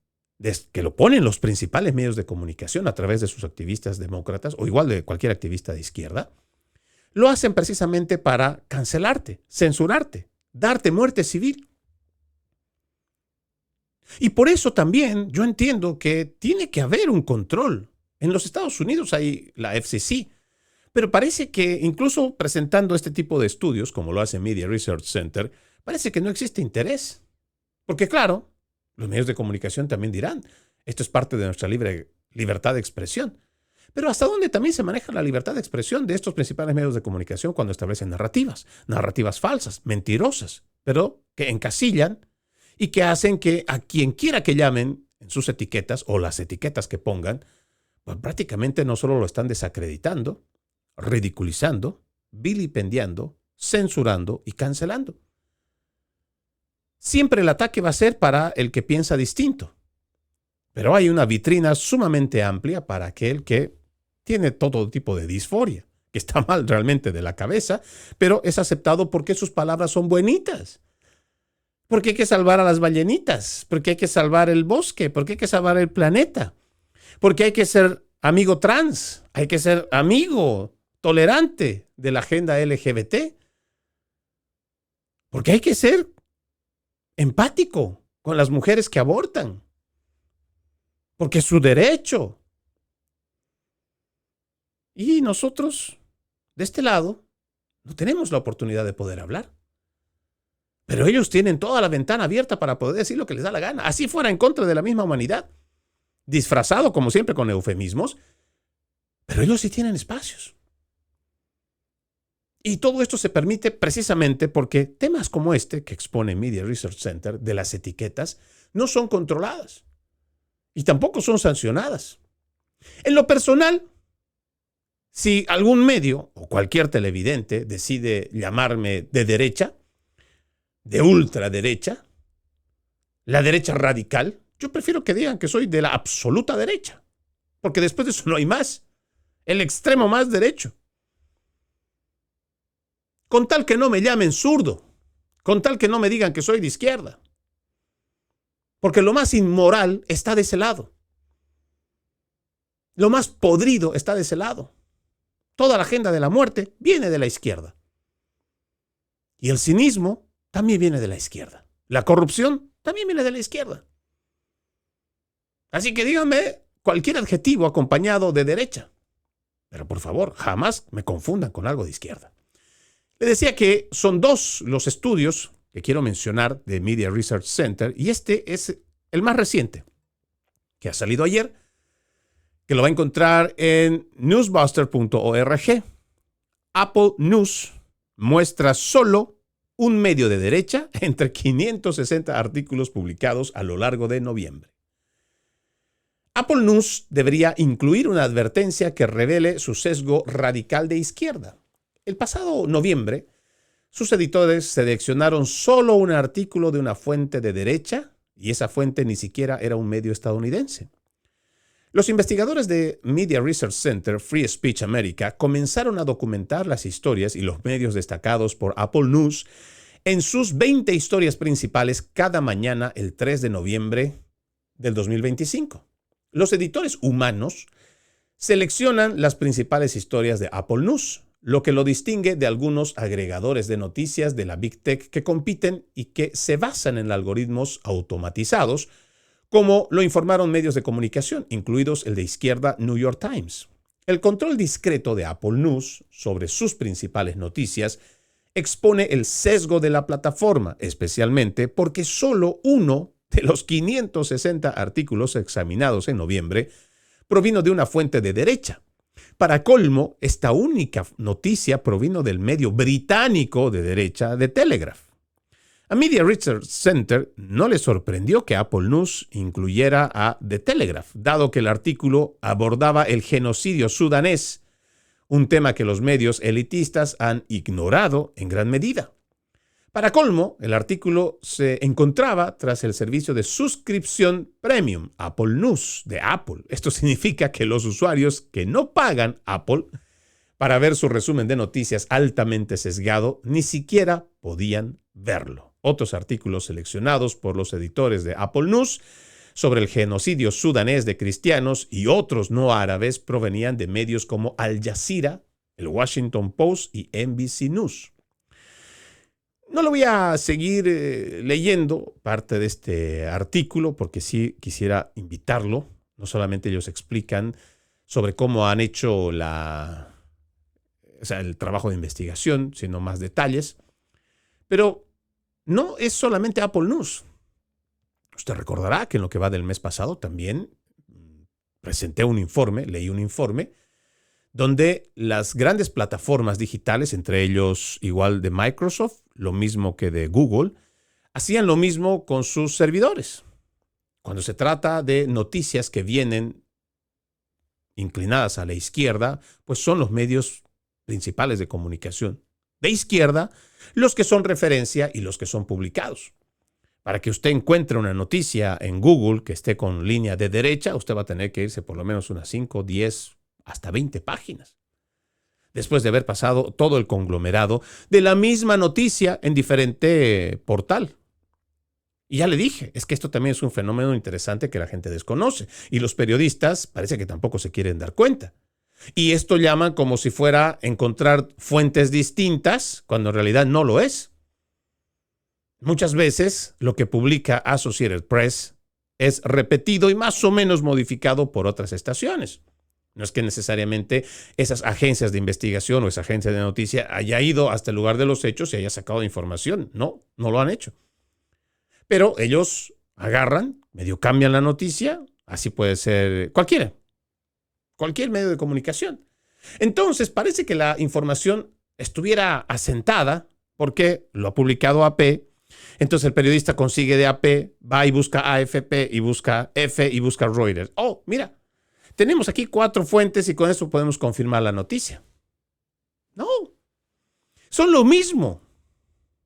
que lo ponen los principales medios de comunicación a través de sus activistas demócratas, o igual de cualquier activista de izquierda, lo hacen precisamente para cancelarte, censurarte, darte muerte civil. Y por eso también yo entiendo que tiene que haber un control. En los Estados Unidos hay la FCC, pero parece que incluso presentando este tipo de estudios, como lo hace Media Research Center, parece que no existe interés. Porque claro, los medios de comunicación también dirán, esto es parte de nuestra libertad de expresión. Pero ¿hasta dónde también se maneja la libertad de expresión de estos principales medios de comunicación cuando establecen narrativas falsas, mentirosas, pero que encasillan y que hacen que a quien quiera que llamen en sus etiquetas o las etiquetas que pongan, pues prácticamente no solo lo están desacreditando, ridiculizando, vilipendiando, censurando y cancelando. Siempre el ataque va a ser para el que piensa distinto, pero hay una vitrina sumamente amplia para aquel que tiene todo tipo de disforia, que está mal realmente de la cabeza, pero es aceptado porque sus palabras son buenitas. Porque hay que salvar a las ballenitas, porque hay que salvar el bosque, porque hay que salvar el planeta, porque hay que ser amigo trans, hay que ser amigo tolerante de la agenda LGBT, porque hay que ser empático con las mujeres que abortan, porque es su derecho. Y nosotros, de este lado, no tenemos la oportunidad de poder hablar. Pero ellos tienen toda la ventana abierta para poder decir lo que les da la gana. Así fuera en contra de la misma humanidad. Disfrazado, como siempre, con eufemismos. Pero ellos sí tienen espacios. Y todo esto se permite precisamente porque temas como este que expone Media Research Center de las etiquetas no son controladas. Y tampoco son sancionadas. En lo personal, si algún medio o cualquier televidente decide llamarme de derecha, de ultraderecha, la derecha radical, yo prefiero que digan que soy de la absoluta derecha, porque después de eso no hay más, el extremo más derecho. Con tal que no me llamen zurdo, con tal que no me digan que soy de izquierda, porque lo más inmoral está de ese lado, lo más podrido está de ese lado. Toda la agenda de la muerte viene de la izquierda. Y el cinismo también viene de la izquierda. La corrupción también viene de la izquierda. Así que díganme cualquier adjetivo acompañado de derecha. Pero por favor, jamás me confundan con algo de izquierda. Le decía que son dos los estudios que quiero mencionar de Media Research Center, y este es el más reciente, que ha salido ayer, que lo va a encontrar en newsbuster.org. Apple News muestra solo un medio de derecha entre 560 artículos publicados a lo largo de noviembre. Apple News debería incluir una advertencia que revele su sesgo radical de izquierda. El pasado noviembre, sus editores seleccionaron solo un artículo de una fuente de derecha y esa fuente ni siquiera era un medio estadounidense. Los investigadores de Media Research Center Free Speech America comenzaron a documentar las historias y los medios destacados por Apple News en sus 20 historias principales cada mañana el 3 de noviembre del 2025. Los editores humanos seleccionan las principales historias de Apple News, lo que lo distingue de algunos agregadores de noticias de la Big Tech que compiten y que se basan en algoritmos automatizados, como lo informaron medios de comunicación, incluidos el de izquierda New York Times. El control discreto de Apple News sobre sus principales noticias expone el sesgo de la plataforma, especialmente porque solo uno de los 560 artículos examinados en noviembre provino de una fuente de derecha. Para colmo, esta única noticia provino del medio británico de derecha The Telegraph. A Media Research Center no le sorprendió que Apple News incluyera a The Telegraph, dado que el artículo abordaba el genocidio sudanés, un tema que los medios elitistas han ignorado en gran medida. Para colmo, el artículo se encontraba tras el servicio de suscripción premium Apple News de Apple. Esto significa que los usuarios que no pagan Apple para ver su resumen de noticias altamente sesgado ni siquiera podían verlo. Otros artículos seleccionados por los editores de Apple News sobre el genocidio sudanés de cristianos y otros no árabes provenían de medios como Al Jazeera, el Washington Post y NBC News. No lo voy a seguir leyendo parte de este artículo porque sí quisiera invitarlo. No solamente ellos explican sobre cómo han hecho el trabajo de investigación, sino más detalles. Pero no es solamente Apple News. Usted recordará que en lo que va del mes pasado también leí un informe, donde las grandes plataformas digitales, entre ellos igual de Microsoft, lo mismo que de Google, hacían lo mismo con sus servidores. Cuando se trata de noticias que vienen inclinadas a la izquierda, pues son los medios principales de comunicación de izquierda los que son referencia y los que son publicados. Para que usted encuentre una noticia en Google que esté con línea de derecha, usted va a tener que irse por lo menos unas 5, 10, hasta 20 páginas. Después de haber pasado todo el conglomerado de la misma noticia en diferente portal. Y ya le dije, es que esto también es un fenómeno interesante que la gente desconoce. Y los periodistas parece que tampoco se quieren dar cuenta. Y esto llaman como si fuera encontrar fuentes distintas, cuando en realidad no lo es. Muchas veces lo que publica Associated Press es repetido y más o menos modificado por otras estaciones. No es que necesariamente esas agencias de investigación o esa agencia de noticia haya ido hasta el lugar de los hechos y haya sacado información. No, no lo han hecho. Pero ellos agarran, medio cambian la noticia, así puede ser cualquier medio de comunicación. Entonces parece que la información estuviera asentada porque lo ha publicado AP. Entonces el periodista consigue de AP, va y busca AFP y busca F y busca Reuters. Oh, mira. Tenemos aquí 4 fuentes y con eso podemos confirmar la noticia. No, son lo mismo.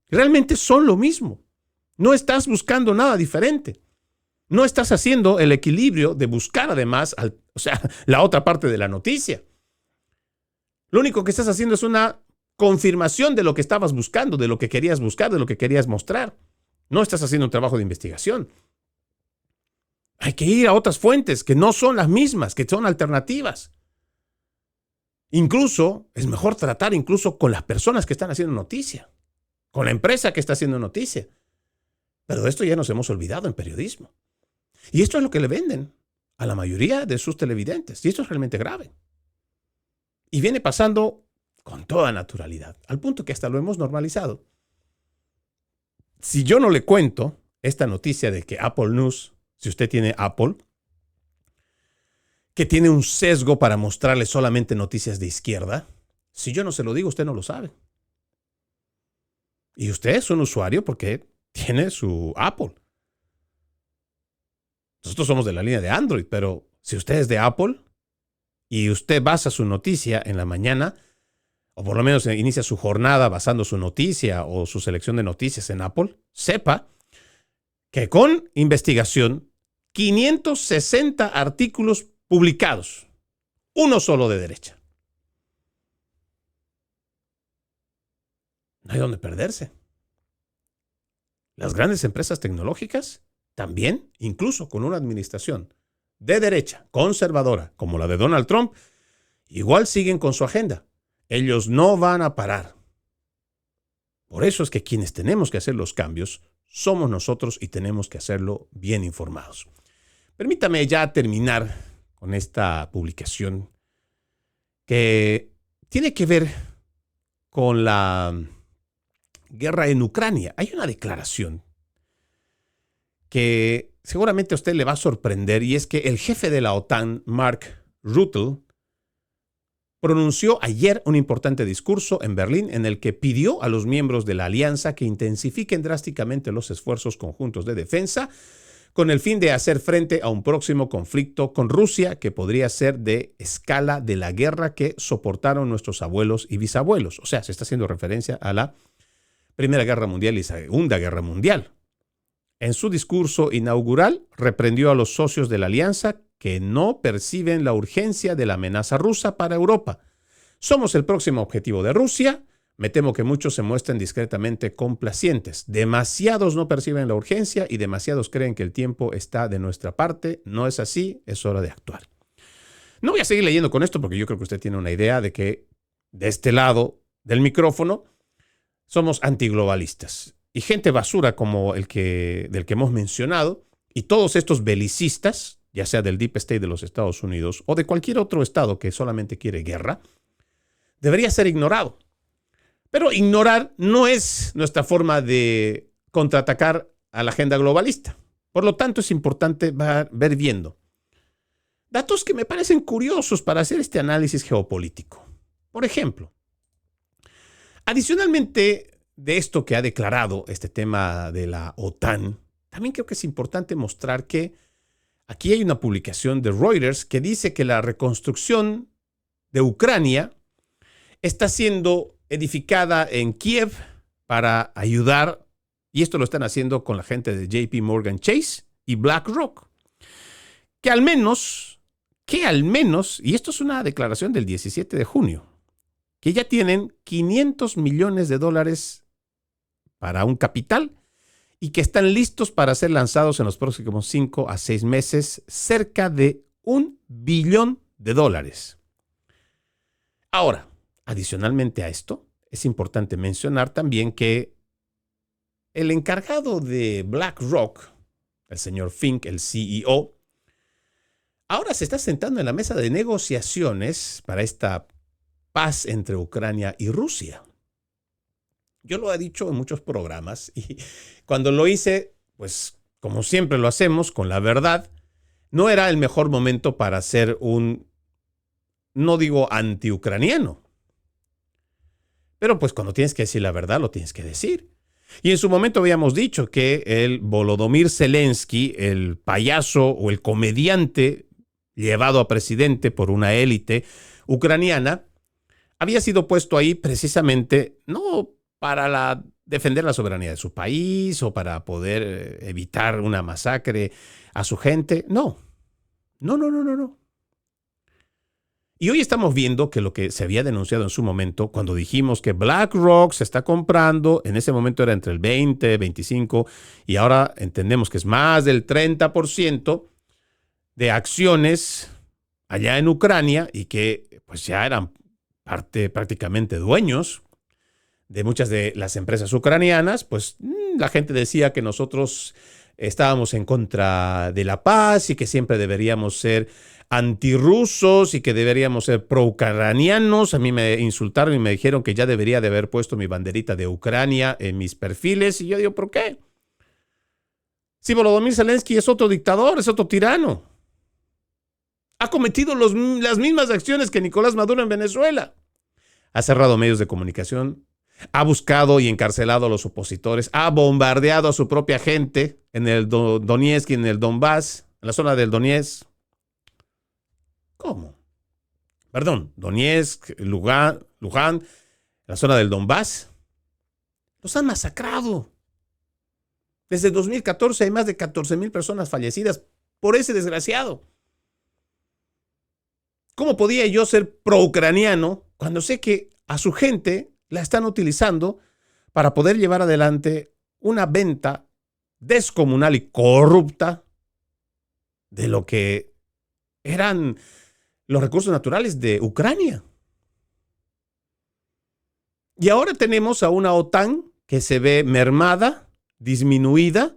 Realmente son lo mismo. No estás buscando nada diferente. No estás haciendo el equilibrio de buscar además, la otra parte de la noticia. Lo único que estás haciendo es una confirmación de lo que estabas buscando, de lo que querías buscar, de lo que querías mostrar. No estás haciendo un trabajo de investigación. Hay que ir a otras fuentes que no son las mismas, que son alternativas. Incluso es mejor tratar incluso con las personas que están haciendo noticia, con la empresa que está haciendo noticia. Pero de esto ya nos hemos olvidado en periodismo. Y esto es lo que le venden a la mayoría de sus televidentes. Y esto es realmente grave. Y viene pasando con toda naturalidad, al punto que hasta lo hemos normalizado. Si yo no le cuento esta noticia de que Apple News, si usted tiene Apple, que tiene un sesgo para mostrarle solamente noticias de izquierda, si yo no se lo digo, usted no lo sabe. Y usted es un usuario porque tiene su Apple. Nosotros somos de la línea de Android, pero si usted es de Apple y usted basa su noticia en la mañana, o por lo menos inicia su jornada basando su noticia o su selección de noticias en Apple, sepa que con investigación, 560 artículos publicados, uno solo de derecha. No hay dónde perderse. Las grandes empresas tecnológicas también, incluso con una administración de derecha, conservadora, como la de Donald Trump, igual siguen con su agenda. Ellos no van a parar. Por eso es que quienes tenemos que hacer los cambios somos nosotros y tenemos que hacerlo bien informados. Permítame ya terminar con esta publicación que tiene que ver con la guerra en Ucrania. Hay una declaración que seguramente a usted le va a sorprender y es que el jefe de la OTAN, Mark Rutte, pronunció ayer un importante discurso en Berlín en el que pidió a los miembros de la alianza que intensifiquen drásticamente los esfuerzos conjuntos de defensa con el fin de hacer frente a un próximo conflicto con Rusia que podría ser de escala de la guerra que soportaron nuestros abuelos y bisabuelos. O sea, se está haciendo referencia a la Primera Guerra Mundial y Segunda Guerra Mundial. En su discurso inaugural, reprendió a los socios de la alianza que no perciben la urgencia de la amenaza rusa para Europa. Somos el próximo objetivo de Rusia. Me temo que muchos se muestren discretamente complacientes. Demasiados no perciben la urgencia y demasiados creen que el tiempo está de nuestra parte. No es así, es hora de actuar. No voy a seguir leyendo con esto porque yo creo que usted tiene una idea de que de este lado del micrófono somos antiglobalistas. Y gente basura como del que hemos mencionado y todos estos belicistas, ya sea del Deep State de los Estados Unidos o de cualquier otro estado que solamente quiere guerra, debería ser ignorado. Pero ignorar no es nuestra forma de contraatacar a la agenda globalista. Por lo tanto, es importante ver viendo datos que me parecen curiosos para hacer este análisis geopolítico. Por ejemplo, adicionalmente de esto que ha declarado este tema de la OTAN, también creo que es importante mostrar que aquí hay una publicación de Reuters que dice que la reconstrucción de Ucrania está siendo edificada en Kiev para ayudar, y esto lo están haciendo con la gente de JP Morgan Chase y BlackRock, que al menos, y esto es una declaración del 17 de junio, que ya tienen $500 millones para un capital y que están listos para ser lanzados en los próximos 5 a 6 meses, cerca de $1 billón. Ahora, adicionalmente a esto, es importante mencionar también que el encargado de BlackRock, el señor Fink, el CEO, ahora se está sentando en la mesa de negociaciones para esta paz entre Ucrania y Rusia. Yo lo he dicho en muchos programas y cuando lo hice, pues como siempre lo hacemos, con la verdad, no era el mejor momento para ser no digo anti-ucraniano, pero pues cuando tienes que decir la verdad, lo tienes que decir. Y en su momento habíamos dicho que el Volodymyr Zelensky, el payaso o el comediante llevado a presidente por una élite ucraniana, había sido puesto ahí precisamente no para defender la soberanía de su país o para poder evitar una masacre a su gente. No. Y hoy estamos viendo que lo que se había denunciado en su momento, cuando dijimos que BlackRock se está comprando, en ese momento era entre el 20, 25, y ahora entendemos que es más del 30% de acciones allá en Ucrania y que pues ya eran prácticamente dueños de muchas de las empresas ucranianas, pues la gente decía que nosotros estábamos en contra de la paz y que siempre deberíamos ser antirrusos y que deberíamos ser pro-ucranianos. A mí me insultaron y me dijeron que ya debería de haber puesto mi banderita de Ucrania en mis perfiles. Y yo digo, ¿por qué? Si Volodymyr Zelensky es otro dictador, es otro tirano. Ha cometido las mismas acciones que Nicolás Maduro en Venezuela. Ha cerrado medios de comunicación, ha buscado y encarcelado a los opositores, ha bombardeado a su propia gente en el Donetsk y en el Donbass, en la zona del Donetsk. ¿Cómo? Perdón, Donetsk, Lugan, la zona del Donbass. Los han masacrado. Desde 2014 hay más de 14,000 personas fallecidas por ese desgraciado. ¿Cómo podía yo ser pro-ucraniano cuando sé que a su gente la están utilizando para poder llevar adelante una venta descomunal y corrupta de lo que eran los recursos naturales de Ucrania? Y ahora tenemos a una OTAN que se ve mermada, disminuida,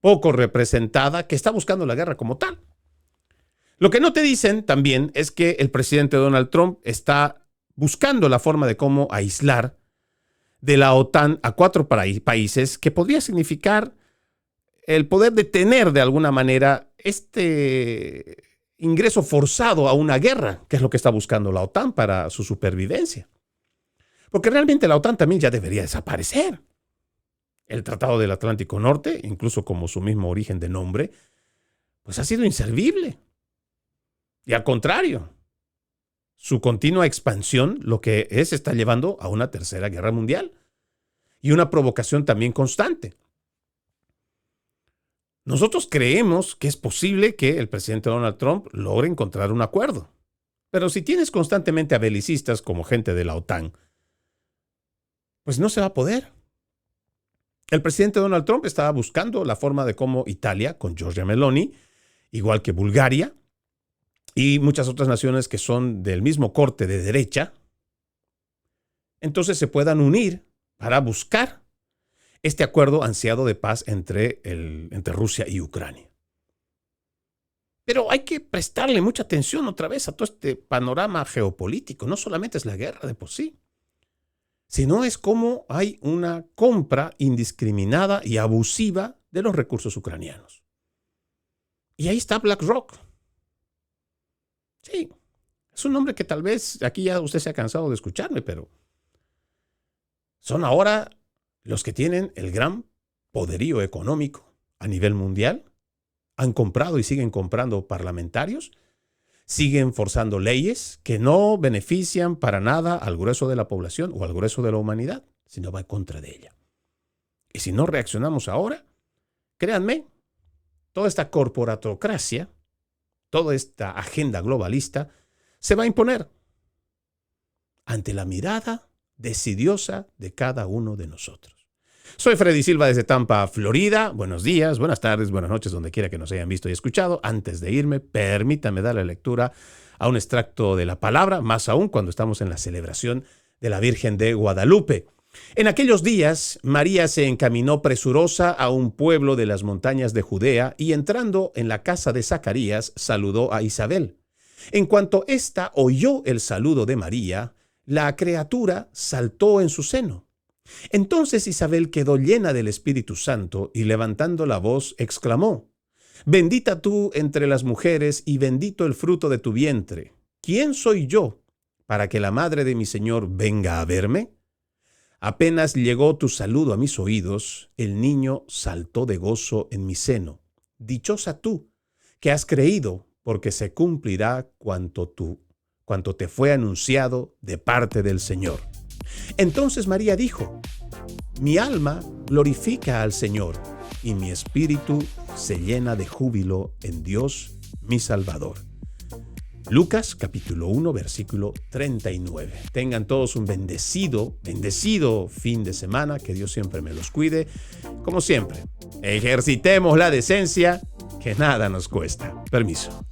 poco representada, que está buscando la guerra como tal. Lo que no te dicen también es que el presidente Donald Trump está buscando la forma de cómo aislar de la OTAN a 4 países, que podría significar el poder detener de alguna manera este ingreso forzado a una guerra, que es lo que está buscando la OTAN para su supervivencia. Porque realmente la OTAN también ya debería desaparecer. El Tratado del Atlántico Norte, incluso como su mismo origen de nombre, pues ha sido inservible. Y al contrario, su continua expansión lo que está llevando a una tercera guerra mundial y una provocación también constante. Nosotros creemos que es posible que el presidente Donald Trump logre encontrar un acuerdo. Pero si tienes constantemente a belicistas como gente de la OTAN, pues no se va a poder. El presidente Donald Trump estaba buscando la forma de cómo Italia, con Giorgia Meloni, igual que Bulgaria, y muchas otras naciones que son del mismo corte de derecha, entonces se puedan unir para buscar este acuerdo ansiado de paz entre Rusia y Ucrania. Pero hay que prestarle mucha atención otra vez a todo este panorama geopolítico. No solamente es la guerra de por sí, sino es cómo hay una compra indiscriminada y abusiva de los recursos ucranianos. Y ahí está BlackRock. Sí, es un nombre que tal vez aquí ya usted se ha cansado de escucharme, pero son ahora los que tienen el gran poderío económico a nivel mundial. Han comprado y siguen comprando parlamentarios, siguen forzando leyes que no benefician para nada al grueso de la población o al grueso de la humanidad, sino va en contra de ella. Y si no reaccionamos ahora, créanme, toda esta corporatocracia, toda esta agenda globalista se va a imponer ante la mirada decidiosa de cada uno de nosotros. Soy Freddy Silva desde Tampa, Florida. Buenos días, buenas tardes, buenas noches, donde quiera que nos hayan visto y escuchado. Antes de irme, permítame darle lectura a un extracto de la palabra, más aún cuando estamos en la celebración de la Virgen de Guadalupe. En aquellos días, María se encaminó presurosa a un pueblo de las montañas de Judea y entrando en la casa de Zacarías, saludó a Isabel. En cuanto ésta oyó el saludo de María, la criatura saltó en su seno. Entonces Isabel quedó llena del Espíritu Santo y levantando la voz exclamó: «Bendita tú entre las mujeres y bendito el fruto de tu vientre. ¿Quién soy yo para que la madre de mi Señor venga a verme? Apenas llegó tu saludo a mis oídos, el niño saltó de gozo en mi seno. Dichosa tú, que has creído, porque se cumplirá cuanto te fue anunciado de parte del Señor». Entonces María dijo: «Mi alma glorifica al Señor, y mi espíritu se llena de júbilo en Dios, mi Salvador». Lucas capítulo 1, versículo 39. Tengan todos un bendecido fin de semana. Que Dios siempre me los cuide. Como siempre, ejercitemos la decencia, que nada nos cuesta. Permiso.